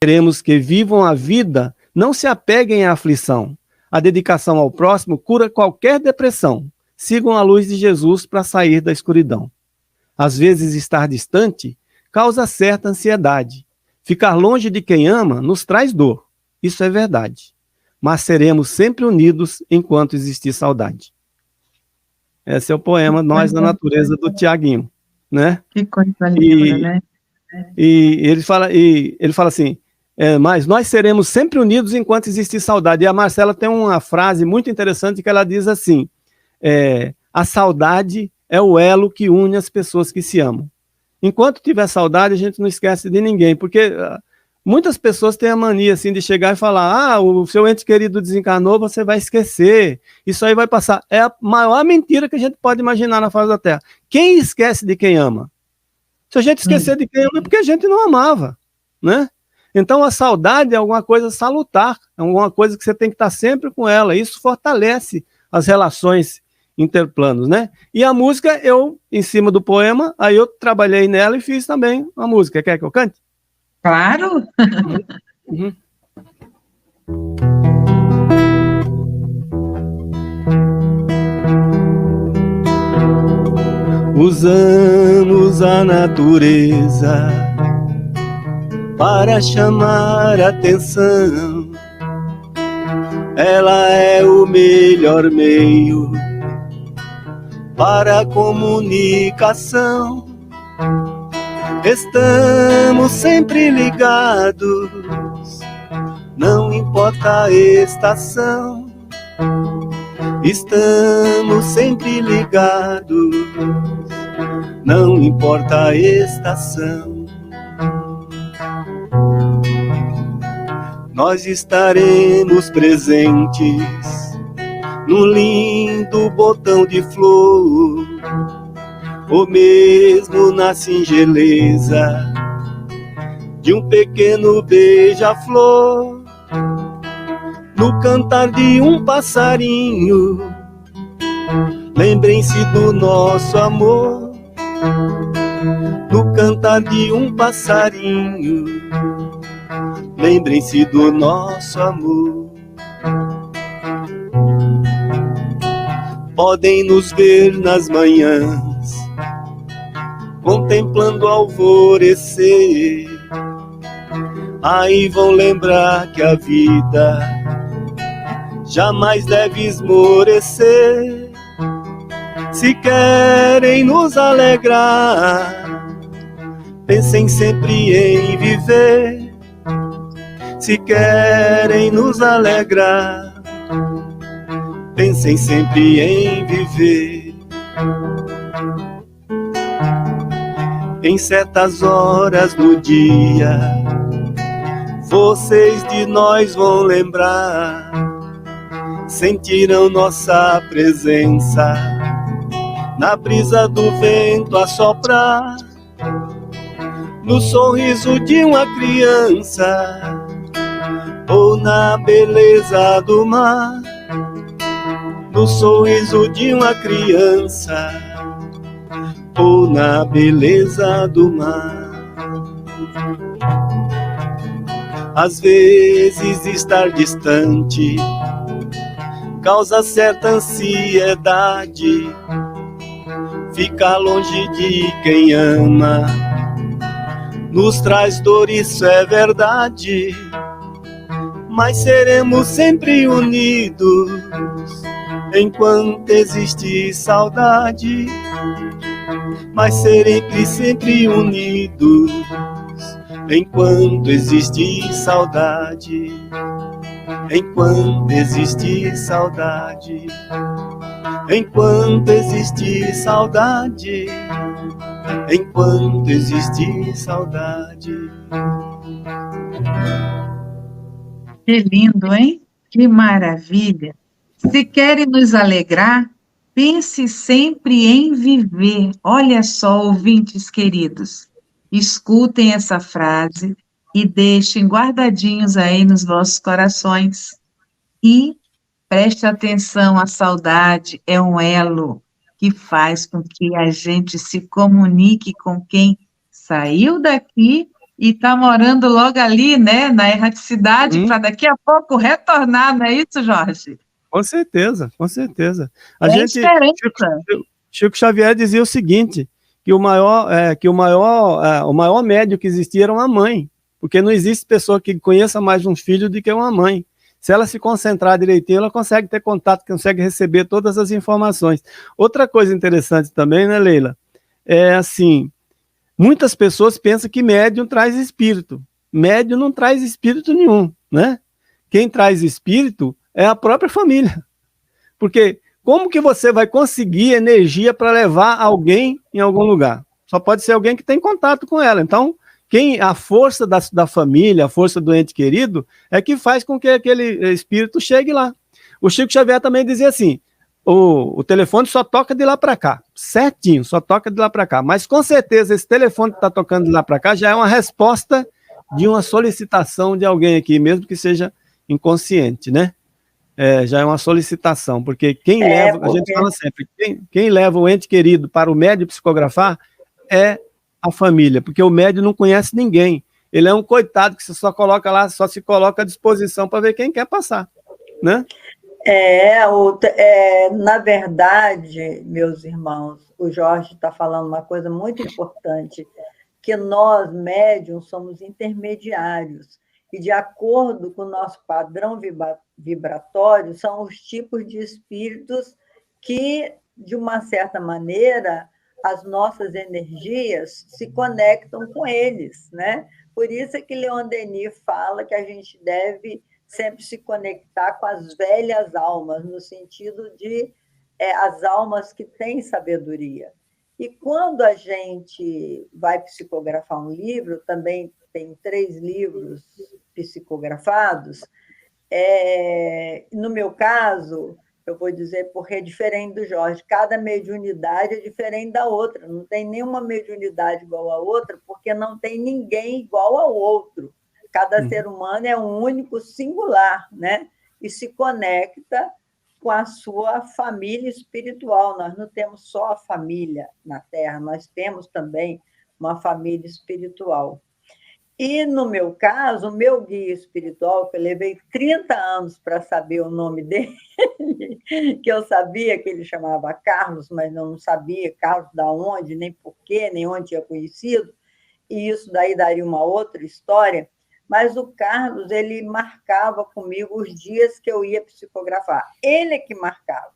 Speaker 4: Queremos que vivam a vida, não se apeguem à aflição. A dedicação ao próximo cura qualquer depressão. Sigam a luz de Jesus para sair da escuridão. Às vezes, estar distante causa certa ansiedade. Ficar longe de quem ama nos traz dor, isso é verdade. Mas seremos sempre unidos enquanto existir saudade. Esse é o poema Nós na Natureza, do Tiaguinho. Né?
Speaker 3: Que coisa linda, né?
Speaker 4: E ele fala assim, mas nós seremos sempre unidos enquanto existir saudade. E a Marcela tem uma frase muito interessante que ela diz assim, a saudade é o elo que une as pessoas que se amam. Enquanto tiver saudade, a gente não esquece de ninguém, porque muitas pessoas têm a mania assim, de chegar e falar, o seu ente querido desencarnou, você vai esquecer, isso aí vai passar. É a maior mentira que a gente pode imaginar na face da Terra. Quem esquece de quem ama? Se a gente esquecer de quem ama, é porque a gente não amava, né? Então a saudade é alguma coisa salutar, é alguma coisa que você tem que estar sempre com ela, isso fortalece as relações interplanos, né? E a música, em cima do poema, aí eu trabalhei nela e fiz também a música. Quer que eu cante?
Speaker 3: Claro!
Speaker 4: Uhum. usamos a natureza para chamar atenção. Ela é o melhor meio para a comunicação. Estamos sempre ligados, não importa a estação. Estamos sempre ligados, não importa a estação. Nós estaremos presentes num lindo botão de flor, ou mesmo na singeleza de um pequeno beija-flor. No cantar de um passarinho, lembrem-se do nosso amor. No cantar de um passarinho, lembrem-se do nosso amor. Podem nos ver nas manhãs, contemplando o alvorecer. Aí vão lembrar que a vida jamais deve esmorecer. Se querem nos alegrar, pensem sempre em viver. Se querem nos alegrar, pensem sempre em viver. Em certas horas do dia, vocês de nós vão lembrar. Sentirão nossa presença na brisa do vento a soprar, no sorriso de uma criança ou na beleza do mar. No sorriso de uma criança ou na beleza do mar. Às vezes estar distante causa certa ansiedade. Ficar longe de quem ama nos traz dor, isso é verdade. Mas seremos sempre unidos enquanto existe saudade. Mas seremos sempre unidos enquanto existe saudade. Enquanto existe saudade. Enquanto existe saudade. Enquanto existe saudade.
Speaker 3: Que lindo, hein? Que maravilha! Se querem nos alegrar, pense sempre em viver. Olha só, ouvintes queridos, escutem essa frase e deixem guardadinhos aí nos vossos corações. E preste atenção, a saudade é um elo que faz com que a gente se comunique com quem saiu daqui e está morando logo ali, né, na erraticidade, para daqui a pouco retornar, não é isso, Jorge?
Speaker 4: Com certeza, com certeza. Chico Xavier dizia o seguinte, que o maior médio que existia era uma mãe, porque não existe pessoa que conheça mais um filho do que uma mãe. Se ela se concentrar direitinho, ela consegue ter contato, consegue receber todas as informações. Outra coisa interessante também, né, Leila? É assim, muitas pessoas pensam que médium traz espírito. Médium não traz espírito nenhum, né? Quem traz espírito é a própria família. Porque como que você vai conseguir energia para levar alguém em algum lugar? Só pode ser alguém que tem contato com ela. Então, a força da família, a força do ente querido, é que faz com que aquele espírito chegue lá. O Chico Xavier também dizia assim, o telefone só toca de lá para cá, certinho, só toca de lá para cá. Mas com certeza esse telefone que está tocando de lá para cá já é uma resposta de uma solicitação de alguém aqui, mesmo que seja inconsciente, né? Já é uma solicitação, porque a gente fala sempre, quem leva o ente querido para o médium psicografar é a família, porque o médium não conhece ninguém. Ele é um coitado que você só coloca lá, só se coloca à disposição para ver quem quer passar, né?
Speaker 2: Na verdade, meus irmãos, o Jorge está falando uma coisa muito importante, que nós, médiums, somos intermediários, e de acordo com o nosso padrão vibratório, são os tipos de espíritos que, de uma certa maneira, as nossas energias se conectam com eles, né? Por isso é que Leon Denis fala que a gente deve sempre se conectar com as velhas almas, no sentido de as almas que têm sabedoria. E quando a gente vai psicografar um livro, também tem 3 livros psicografados, no meu caso, eu vou dizer porque é diferente do Jorge, cada mediunidade é diferente da outra, não tem nenhuma mediunidade igual a outra, porque não tem ninguém igual ao outro. Cada ser humano é um único, singular, né? E se conecta com a sua família espiritual. Nós não temos só a família na Terra, nós temos também uma família espiritual. E, no meu caso, o meu guia espiritual, que eu levei 30 anos para saber o nome dele, que eu sabia que ele chamava Carlos, mas eu não sabia Carlos da onde, nem porquê, nem onde tinha conhecido, e isso daí daria uma outra história. Mas o Carlos, ele marcava comigo os dias que eu ia psicografar. Ele é que marcava.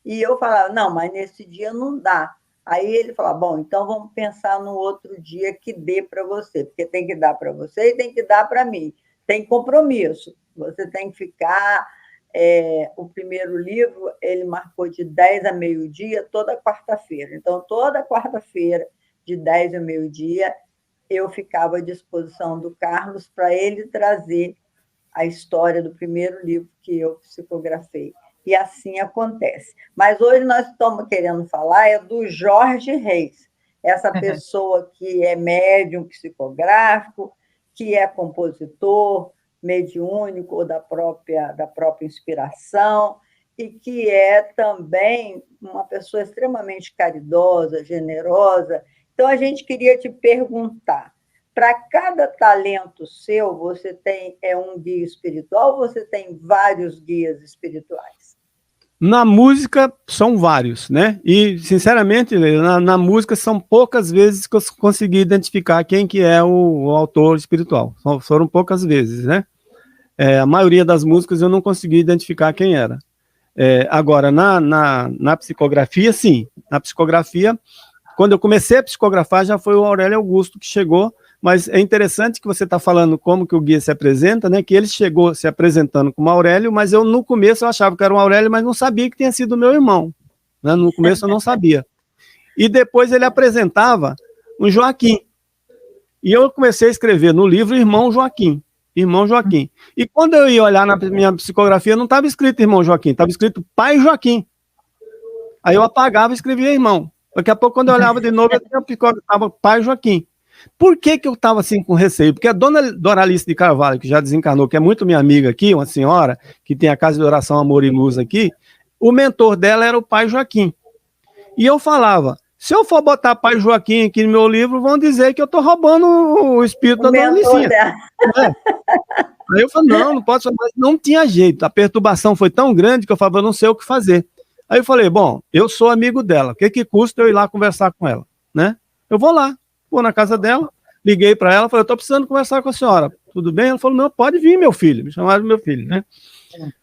Speaker 2: E eu falava, não, mas nesse dia não dá. Aí ele falava, bom, então vamos pensar no outro dia que dê para você, porque tem que dar para você e tem que dar para mim. Tem compromisso. Você tem que ficar... o primeiro livro, ele marcou de 10 a meio-dia, toda quarta-feira. Então, toda quarta-feira, de 10 a meio-dia, eu ficava à disposição do Carlos para ele trazer a história do primeiro livro que eu psicografei. E assim acontece. Mas hoje nós estamos querendo falar do Jorge Reis, essa pessoa que é médium psicográfico, que é compositor, mediúnico da própria inspiração, e que é também uma pessoa extremamente caridosa, generosa. Então, a gente queria te perguntar, para cada talento seu, você tem um guia espiritual ou você tem vários guias espirituais?
Speaker 4: Na música, são vários, né? E, sinceramente, na música, são poucas vezes que eu consegui identificar quem que é o autor espiritual. Foram poucas vezes, né? A maioria das músicas eu não consegui identificar quem era. Agora, na psicografia, sim. Na psicografia... Quando eu comecei a psicografar, já foi o Aurélio Augusto que chegou, mas é interessante que você está falando como que o guia se apresenta, né? Que ele chegou se apresentando como Aurélio, mas no começo eu achava que era um Aurélio, mas não sabia que tinha sido meu irmão, né? No começo eu não sabia. E depois ele apresentava um Joaquim. E eu comecei a escrever no livro Irmão Joaquim. E quando eu ia olhar na minha psicografia, não estava escrito Irmão Joaquim, estava escrito Pai Joaquim. Aí eu apagava e escrevia Irmão. Daqui a pouco, quando eu olhava de novo, eu estava Pai Joaquim. Por que eu estava assim com receio? Porque a dona Doralice de Carvalho, que já desencarnou, que é muito minha amiga aqui, uma senhora, que tem a Casa de Oração Amor e Luz aqui, o mentor dela era o Pai Joaquim. E eu falava, se eu for botar Pai Joaquim aqui no meu livro, vão dizer que eu estou roubando o espírito da dona Licinha. Aí eu falei, não pode fazer. Não tinha jeito, a perturbação foi tão grande que eu falava, eu não sei o que fazer. Aí eu falei, bom, eu sou amigo dela, o que custa eu ir lá conversar com ela, né? Eu vou lá, vou na casa dela, liguei para ela, falei, eu estou precisando conversar com a senhora, tudo bem? Ela falou, não, pode vir, meu filho, me chamaram de meu filho, né?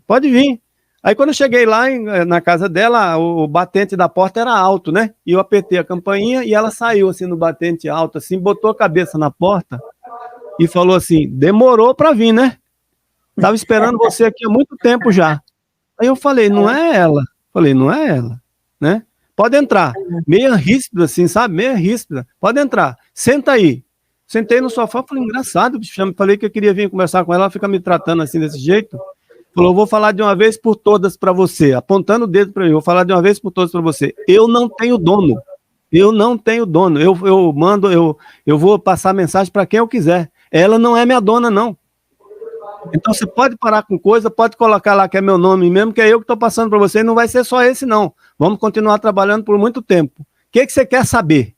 Speaker 4: Pode vir. Aí quando eu cheguei lá na casa dela, o batente da porta era alto, né? E eu apertei a campainha e ela saiu assim no batente alto, assim, botou a cabeça na porta e falou assim, demorou para vir, né? Tava esperando você aqui há muito tempo já. Aí eu falei, não é ela. Falei, não é ela, né? Pode entrar. Meia ríspida, assim, sabe? Meia ríspida. Pode entrar. Senta aí. Sentei no sofá, falei, engraçado, falei que eu queria vir conversar com ela, ela fica me tratando assim, desse jeito. Falou, vou falar de uma vez por todas para você, apontando o dedo para mim, vou falar de uma vez por todas para você. Eu não tenho dono. Eu não tenho dono. Eu vou passar mensagem para quem eu quiser. Ela não é minha dona, não. Então você pode parar com coisa, pode colocar lá que é meu nome mesmo, que é eu que estou passando para você, e não vai ser só esse não, vamos continuar trabalhando por muito tempo. O que você quer saber?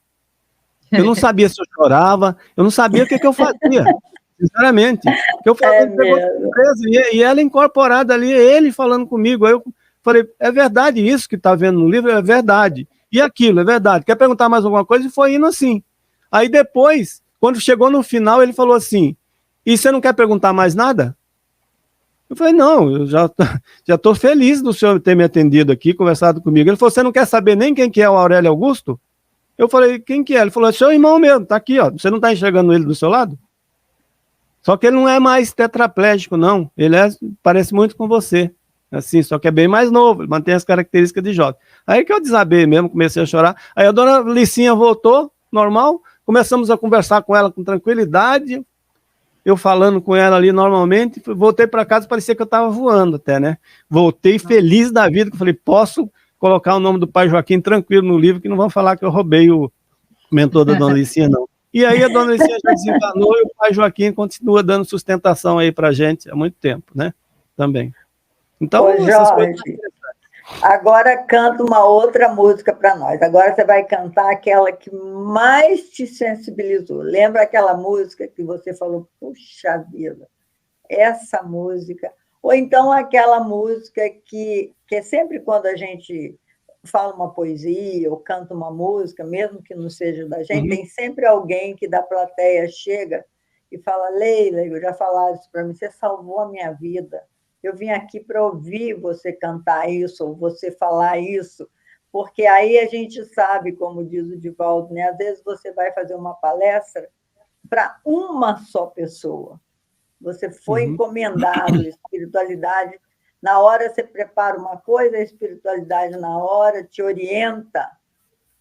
Speaker 4: Eu não sabia se eu chorava, eu não sabia o que eu fazia, sinceramente. Que eu falei, pegou surpresa, e ela incorporada ali, ele falando comigo. Aí eu falei, é verdade isso que está vendo no livro? É verdade. E aquilo, é verdade. Quer perguntar mais alguma coisa? E foi indo assim. Aí depois, quando chegou no final, ele falou assim, e você não quer perguntar mais nada? Eu falei, não, eu já estou feliz do senhor ter me atendido aqui, conversado comigo. Ele falou, você não quer saber nem quem que é o Aurélio Augusto? Eu falei, quem que é? Ele falou, é seu irmão mesmo, tá aqui, ó. Você não está enxergando ele do seu lado? Só que ele não é mais tetraplégico, não. Ele parece muito com você. Assim, só que é bem mais novo, ele mantém as características de jovem. Aí que eu desabei mesmo, comecei a chorar. Aí a dona Licinha voltou, normal, começamos a conversar com ela com tranquilidade, eu falando com ela ali normalmente, voltei para casa, parecia que eu estava voando até, né? Voltei feliz da vida, que eu falei, posso colocar o nome do pai Joaquim tranquilo no livro, que não vão falar que eu roubei o mentor da dona Licinha, não. E aí a dona Licinha já desencanou e o pai Joaquim continua dando sustentação aí para a gente há muito tempo, né? Também. Então, essas coisas...
Speaker 2: Agora canta uma outra música para nós. Agora você vai cantar aquela que mais te sensibilizou. Lembra aquela música que você falou, puxa vida, essa música. Ou então aquela música que é sempre quando a gente fala uma poesia ou canta uma música, mesmo que não seja da gente, tem sempre alguém que da plateia chega e fala, Leila, eu já falaram isso para mim, você salvou a minha vida. Eu vim aqui para ouvir você cantar isso, ou você falar isso, porque aí a gente sabe, como diz o Divaldo, né? Às vezes você vai fazer uma palestra para uma só pessoa. Você foi encomendado, espiritualidade. Na hora você prepara uma coisa, a espiritualidade na hora te orienta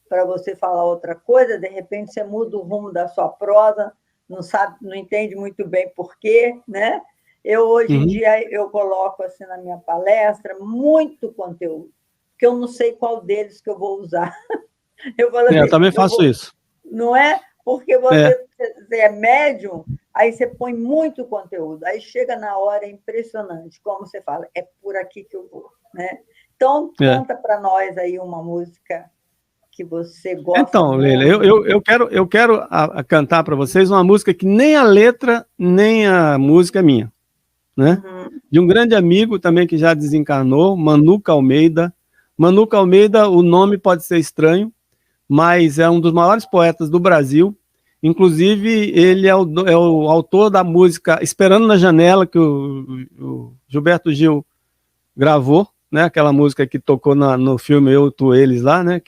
Speaker 2: para você falar outra coisa, de repente você muda o rumo da sua prosa, não sabe, não entende muito bem por quê, né? Eu, hoje em dia, eu coloco assim na minha palestra muito conteúdo, porque eu não sei qual deles que eu vou usar. Eu falo assim,
Speaker 4: eu também faço isso.
Speaker 2: Não é? Porque você é médium, aí você põe muito conteúdo, aí chega na hora, é impressionante, como você fala, é por aqui que eu vou, né? Então, canta para nós aí uma música que você gosta.
Speaker 4: Então, Leila, eu quero cantar para vocês uma música que nem a letra, nem a música é minha. Né? De um grande amigo também que já desencarnou, Manuca Almeida. Manuca Almeida, o nome pode ser estranho, mas é um dos maiores poetas do Brasil. Inclusive, ele é o autor da música Esperando na Janela, que o Gilberto Gil gravou, né? Aquela música que tocou no filme Eu, Tu, Eles lá, né?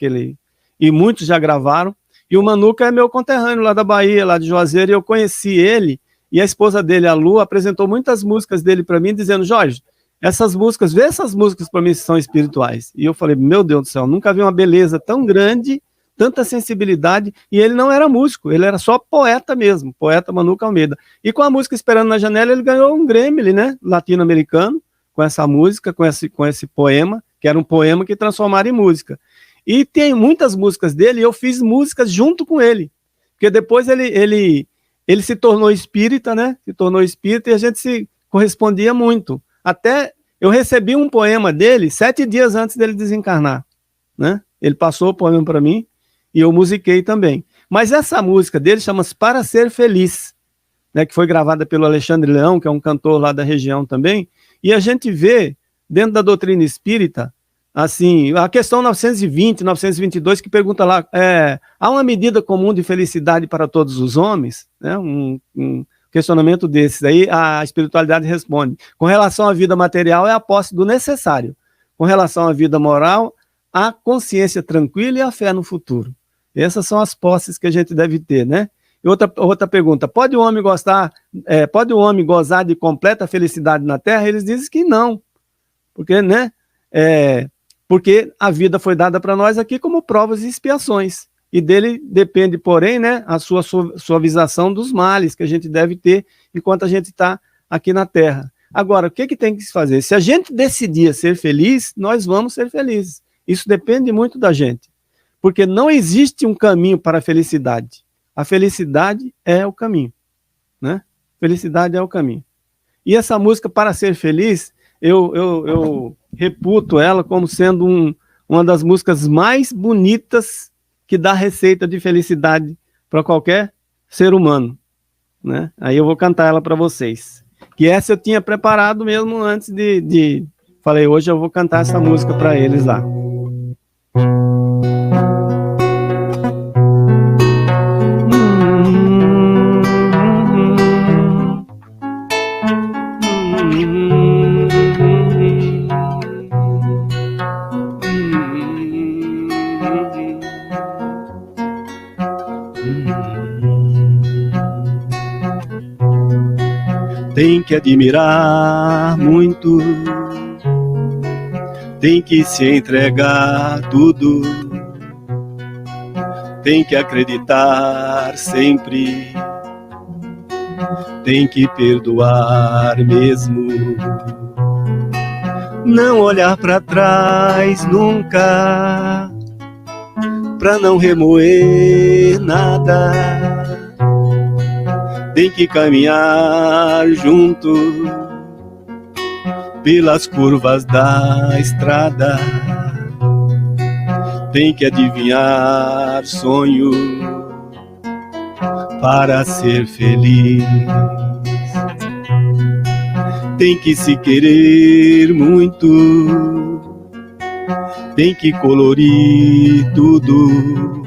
Speaker 4: E muitos já gravaram. E o Manuca é meu conterrâneo lá da Bahia, lá de Juazeiro, e eu conheci ele. E a esposa dele, a Lu, apresentou muitas músicas dele para mim, dizendo, Jorge, vê essas músicas para mim que são espirituais. E eu falei, meu Deus do céu, nunca vi uma beleza tão grande, tanta sensibilidade, e ele não era músico, ele era só poeta mesmo, poeta Manuca Almeida. E com a música Esperando na Janela, ele ganhou um Grammy, né, latino-americano, com essa música, com esse poema, que era um poema que transformaram em música. E tem muitas músicas dele, e eu fiz músicas junto com ele, porque depois ele se tornou espírita, né? Se tornou espírita e a gente se correspondia muito. Até eu recebi um poema dele 7 dias antes dele desencarnar, né? Ele passou o poema para mim e eu musiquei também. Mas essa música dele chama-se Para Ser Feliz, né? Que foi gravada pelo Alexandre Leão, que é um cantor lá da região também. E a gente vê, dentro da doutrina espírita, assim, a questão 920, 922, que pergunta lá, há uma medida comum de felicidade para todos os homens? Né? Um questionamento desses. Aí a espiritualidade responde, com relação à vida material é a posse do necessário, com relação à vida moral, a consciência tranquila e a fé no futuro. Essas são as posses que a gente deve ter, né? E outra pergunta, pode o homem gozar de completa felicidade na Terra? Eles dizem que não, porque, né, porque a vida foi dada para nós aqui como provas e expiações. E dele depende, porém, né, a sua suavização dos males que a gente deve ter enquanto a gente está aqui na Terra. Agora, o que tem que se fazer? Se a gente decidir ser feliz, nós vamos ser felizes. Isso depende muito da gente. Porque não existe um caminho para a felicidade. A felicidade é o caminho. Né? Felicidade é o caminho. E essa música, Para Ser Feliz, eu reputo ela como sendo uma das músicas mais bonitas que dá receita de felicidade para qualquer ser humano. né? Aí eu vou cantar ela para vocês. Que essa eu tinha preparado mesmo antes de... Falei, hoje eu vou cantar essa música para eles lá. Tem que admirar muito, tem que se entregar tudo, tem que acreditar sempre, tem que perdoar mesmo, não olhar para trás nunca, pra não remoer nada. Tem que caminhar junto pelas curvas da estrada. Tem que adivinhar sonho para ser feliz. Tem que se querer muito. Tem que colorir tudo.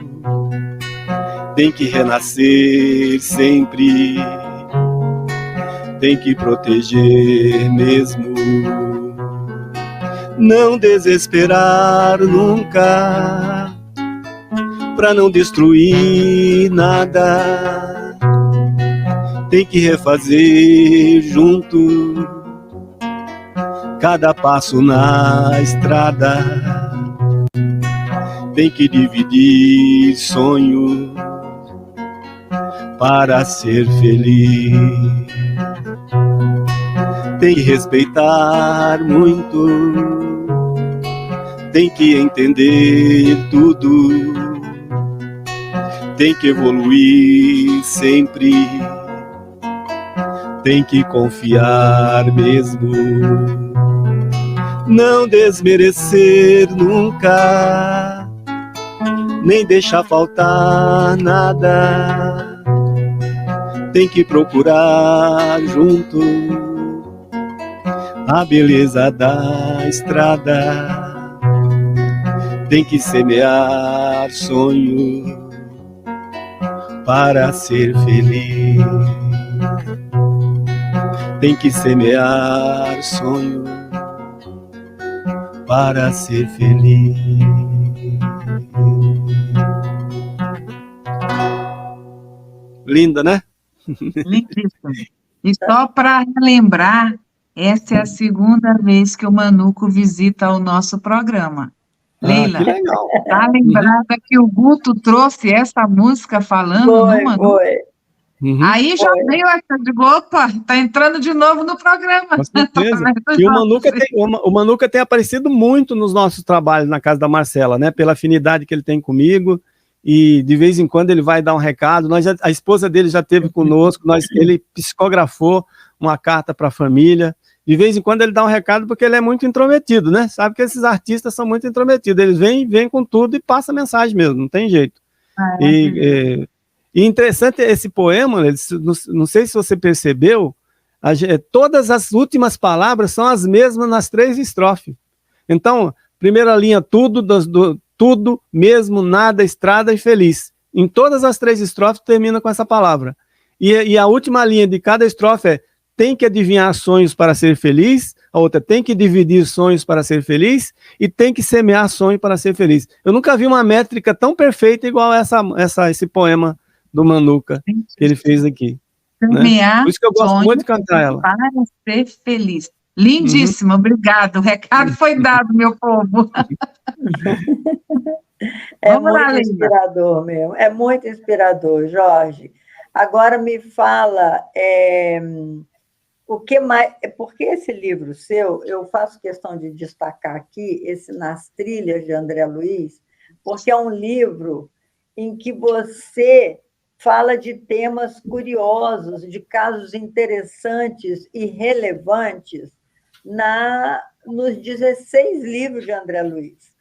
Speaker 4: Tem que renascer sempre, tem que proteger mesmo, não desesperar nunca, pra não destruir nada, tem que refazer junto, cada passo na estrada, tem que dividir sonhos, para ser feliz. Tem que respeitar muito, tem que entender tudo, tem que evoluir sempre, tem que confiar mesmo, não desmerecer nunca, nem deixar faltar nada. Tem que procurar junto a beleza da estrada. Tem que semear sonhos para ser feliz. Tem que semear sonhos para ser feliz. Linda, né?
Speaker 3: Lindíssimo. E só para relembrar, essa é a segunda vez que o Manuco visita o nosso programa. Leila,
Speaker 4: que legal.
Speaker 3: tá lembrada que o Guto trouxe essa música falando no Manuco?
Speaker 2: Foi.
Speaker 4: Uhum.
Speaker 3: Aí já veio essa de opa, tá entrando de novo no programa.
Speaker 4: Com certeza. E o Manuca tem aparecido muito nos nossos trabalhos na casa da Marcela, né? Pela afinidade que ele tem comigo. E de vez em quando ele vai dar um recado. A esposa dele já esteve conosco, ele psicografou uma carta para a família. De vez em quando ele dá um recado porque ele é muito intrometido, né? Sabe que esses artistas são muito intrometidos. Eles vêm com tudo e passam a mensagem mesmo, não tem jeito. E interessante esse poema, não sei se você percebeu, todas as últimas palavras são as mesmas nas 3 estrofes. Então, primeira linha, tudo, mesmo, nada, estrada e feliz. Em todas as 3 estrofes termina com essa palavra. E a última linha de cada estrofe é: tem que adivinhar sonhos para ser feliz. A outra: tem que dividir sonhos para ser feliz. E tem que semear sonhos para ser feliz. Eu nunca vi uma métrica tão perfeita igual esse poema do Manuca que ele fez aqui.
Speaker 3: Semear,
Speaker 4: né? Por isso que eu gosto muito de cantar ela.
Speaker 3: Para ser feliz. Lindíssimo, obrigado. O recado foi dado, meu povo.
Speaker 2: Vamos muito lá, inspirador mesmo. É muito inspirador, Jorge. Agora me fala, o que mais... Porque esse livro seu, eu faço questão de destacar aqui, esse Nas Trilhas, de André Luiz, porque é um livro em que você fala de temas curiosos, de casos interessantes e relevantes nos 16 livros de André Luiz.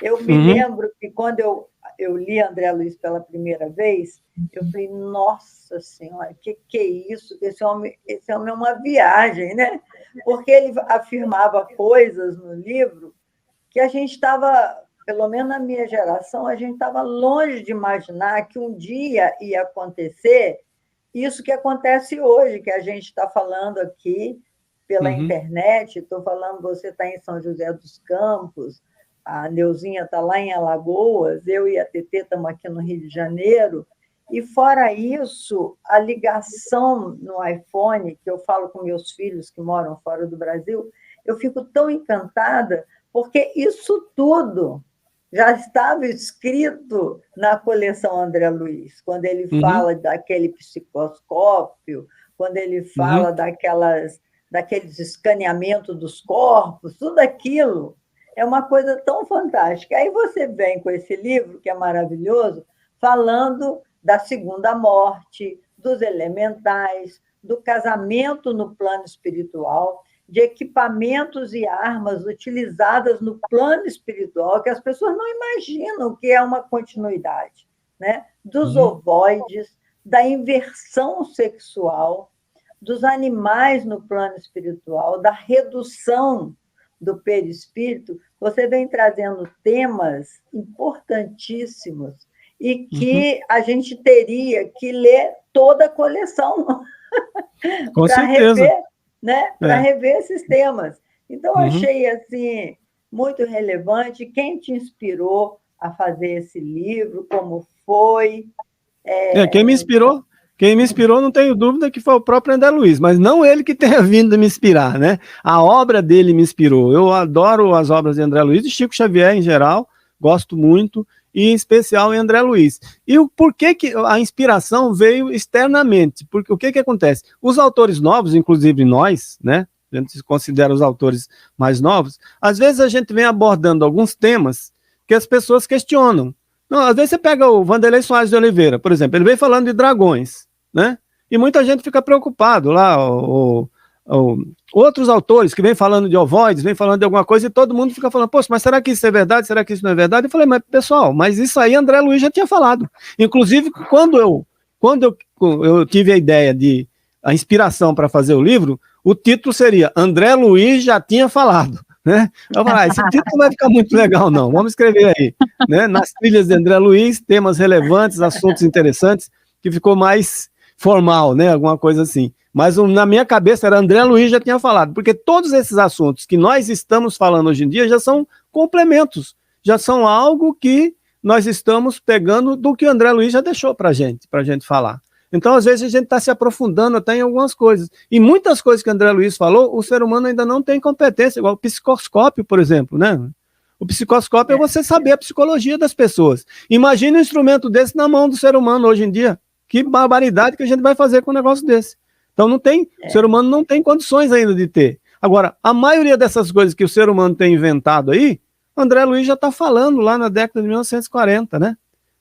Speaker 2: Eu me lembro que quando eu li André Luiz pela primeira vez, eu falei, nossa Senhora, que é isso? Esse homem é uma viagem, né? Porque ele afirmava coisas no livro que a gente estava, pelo menos na minha geração, a gente estava longe de imaginar que um dia ia acontecer isso que acontece hoje, que a gente está falando aqui pela internet. Estou falando, você está em São José dos Campos, a Neuzinha está lá em Alagoas, eu e a Tetê estamos aqui no Rio de Janeiro, e fora isso, a ligação no iPhone, que eu falo com meus filhos que moram fora do Brasil, eu fico tão encantada, porque isso tudo já estava escrito na coleção André Luiz, quando ele fala daquele psicoscópio, quando ele fala daqueles escaneamentos dos corpos, tudo aquilo é uma coisa tão fantástica. Aí você vem com esse livro, que é maravilhoso, falando da segunda morte, dos elementais, do casamento no plano espiritual, de equipamentos e armas utilizadas no plano espiritual, que as pessoas não imaginam que é uma continuidade, né? Dos ovoides, da inversão sexual, dos animais no plano espiritual, da redução do perispírito. Você vem trazendo temas importantíssimos e que a gente teria que ler toda a coleção para rever, né? Para rever esses temas. Então, achei assim muito relevante. Quem te inspirou a fazer esse livro? Como foi?
Speaker 4: Quem me inspirou, não tenho dúvida que foi o próprio André Luiz, mas não ele que tenha vindo me inspirar, né? A obra dele me inspirou. Eu adoro as obras de André Luiz e Chico Xavier em geral, gosto muito, e em especial em André Luiz. E o porquê que a inspiração veio externamente? Porque o que acontece? Os autores novos, inclusive nós, né? A gente se considera os autores mais novos, às vezes a gente vem abordando alguns temas que as pessoas questionam. Não, às vezes você pega o Vanderlei Soares de Oliveira, por exemplo, ele vem falando de dragões, né? E muita gente fica preocupado lá, outros autores que vêm falando de ovoides, vêm falando de alguma coisa, e todo mundo fica falando, poxa, mas será que isso é verdade? Será que isso não é verdade? Eu falei, mas pessoal, mas isso aí André Luiz já tinha falado. Inclusive, quando eu tive a ideia a inspiração para fazer o livro, o título seria André Luiz já tinha falado, né? Eu falei, esse título não vai ficar muito legal não, vamos escrever aí, né? Nas trilhas de André Luiz, temas relevantes, assuntos interessantes, que ficou mais formal, né? Alguma coisa assim. Mas na minha cabeça era André Luiz já tinha falado, porque todos esses assuntos que nós estamos falando hoje em dia já são complementos, já são algo que nós estamos pegando do que André Luiz já deixou para gente falar. Então, às vezes, a gente está se aprofundando até em algumas coisas. E muitas coisas que André Luiz falou, o ser humano ainda não tem competência, igual o psicoscópio, por exemplo, né? O psicoscópio é você saber a psicologia das pessoas. Imagine um instrumento desse na mão do ser humano hoje em dia. Que barbaridade que a gente vai fazer com um negócio desse. Então, o ser humano não tem condições ainda de ter. Agora, a maioria dessas coisas que o ser humano tem inventado aí, André Luiz já está falando lá na década de 1940, né?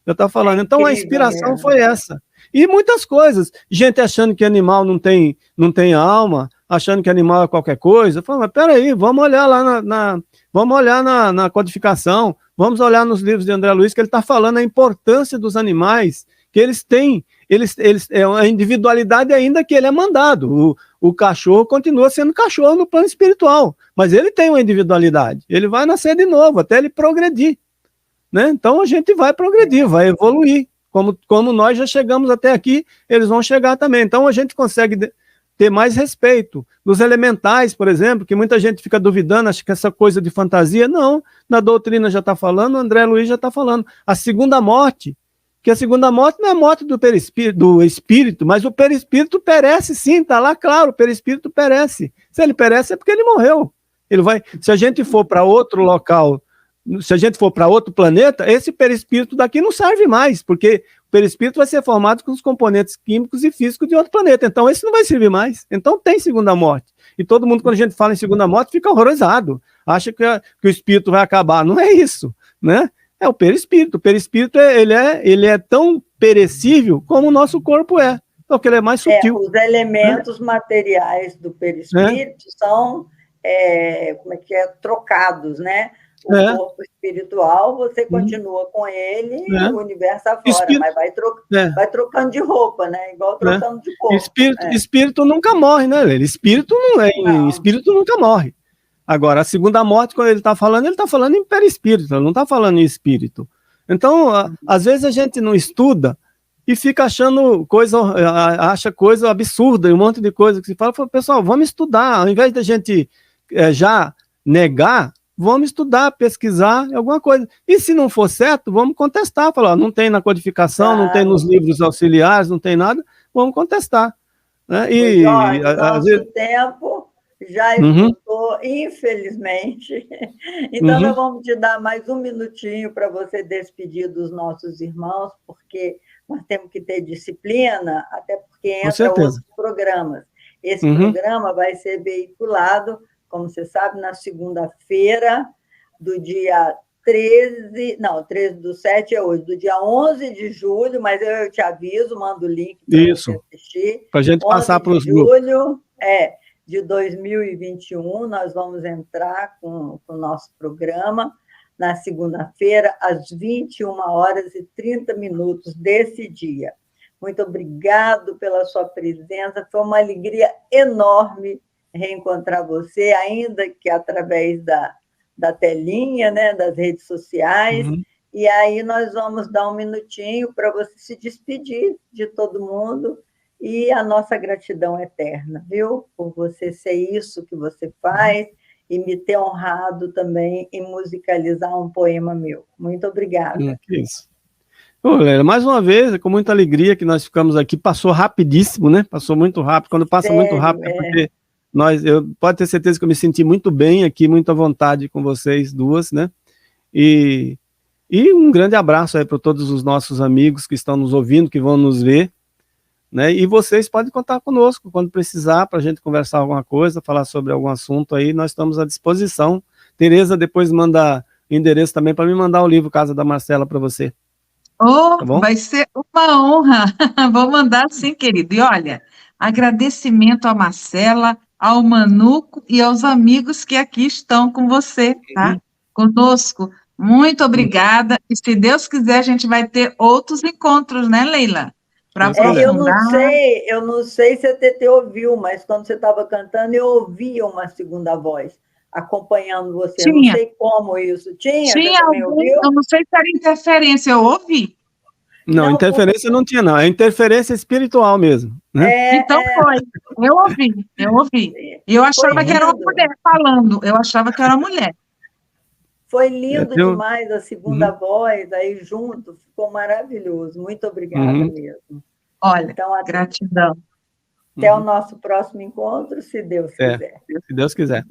Speaker 4: Já está falando. Então, a inspiração foi essa. E muitas coisas. Gente achando que animal não tem alma, achando que animal é qualquer coisa. Fala, mas peraí, vamos olhar lá vamos olhar na codificação, vamos olhar nos livros de André Luiz, que ele está falando a importância dos animais, que eles têm, a individualidade ainda que ele é mandado. O cachorro continua sendo cachorro no plano espiritual, mas ele tem uma individualidade. Ele vai nascer de novo, até ele progredir, né? Então a gente vai progredir, vai evoluir. Como nós já chegamos até aqui, eles vão chegar também. Então a gente consegue ter mais respeito. Dos elementais, por exemplo, que muita gente fica duvidando, acha que essa coisa de fantasia, não, na doutrina já está falando, André Luiz já está falando. A segunda morte, que a segunda morte não é a morte do espírito, mas o perispírito perece sim, está lá claro, o perispírito perece. Se ele perece é porque ele morreu. Se a gente for para outro local, se a gente for para outro planeta, esse perispírito daqui não serve mais, porque o perispírito vai ser formado com os componentes químicos e físicos de outro planeta, então esse não vai servir mais. Então tem segunda morte. E todo mundo, quando a gente fala em segunda morte, fica horrorizado, acha que o espírito vai acabar. Não é isso, né? É o perispírito. O perispírito ele é tão perecível como o nosso corpo é, só que ele é mais sutil.
Speaker 2: Os elementos materiais do perispírito são trocados, né? o corpo espiritual, você continua com ele, o universo afora, mas vai trocando de roupa, né? Igual trocando de corpo.
Speaker 4: Espírito nunca morre, né, Leila? Espírito nunca morre. Agora, a segunda morte, quando ele está falando em perispírito, ele não está falando em espírito. Então, às vezes a gente não estuda e fica achando acha coisa absurda, e um monte de coisa que se fala, pessoal, vamos estudar, ao invés da gente já negar, vamos estudar, pesquisar alguma coisa. E se não for certo, vamos contestar, falar, não tem na codificação, não tem nos livros auxiliares, não tem nada, vamos contestar. Né? E
Speaker 2: às vezes tempo já esgotou, infelizmente. Então, nós vamos te dar mais um minutinho para você despedir dos nossos irmãos, porque nós temos que ter disciplina, até porque entra outros programas. Esse programa vai ser veiculado, como você sabe, na segunda-feira do dia 13 do 7 é hoje, do dia 11 de julho, mas eu te aviso, mando o link para você assistir.
Speaker 4: Para a gente passar para os
Speaker 2: grupos. 11 de julho, de 2021, nós vamos entrar com o nosso programa na segunda-feira, às 21h30 desse dia. Muito obrigado pela sua presença, foi uma alegria enorme reencontrar você, ainda que através da telinha, né, das redes sociais, e aí nós vamos dar um minutinho para você se despedir de todo mundo, e a nossa gratidão eterna, viu? Por você ser isso que você faz e me ter honrado também em musicalizar um poema meu. Muito obrigada.
Speaker 4: Que isso. Ô, Leila, mais uma vez, é com muita alegria que nós ficamos aqui. Passou rapidíssimo, né? Passou muito rápido. Quando passa muito rápido, é porque pode ter certeza que eu me senti muito bem aqui, muito à vontade com vocês duas, né? E um grande abraço aí para todos os nossos amigos que estão nos ouvindo, que vão nos ver. Né? E vocês podem contar conosco quando precisar para a gente conversar alguma coisa, falar sobre algum assunto aí, nós estamos à disposição. Tereza depois manda o endereço também para me mandar o livro Casa da Marcela para você.
Speaker 3: Tá bom? Vai ser uma honra. Vou mandar sim, querido. E olha, agradecimento à Marcela, ao Manuco e aos amigos que aqui estão com você, tá? Conosco. Muito obrigada. E se Deus quiser, a gente vai ter outros encontros, né, Leila?
Speaker 2: Eu não sei se a TT ouviu, mas quando você estava cantando, eu ouvia uma segunda voz acompanhando você. Eu não sei como isso. Tinha ouviu?
Speaker 3: Eu não sei se era interferência, eu ouvi.
Speaker 4: Não, interferência não tinha, não. É interferência espiritual mesmo. Né?
Speaker 3: Então foi. Eu ouvi. E eu achava que era uma mulher falando. Eu achava que era uma mulher.
Speaker 2: Foi lindo demais a segunda voz, aí junto, ficou maravilhoso. Muito obrigada mesmo.
Speaker 3: Olha, então, gratidão.
Speaker 2: Até o nosso próximo encontro, se Deus quiser.
Speaker 4: Se Deus quiser.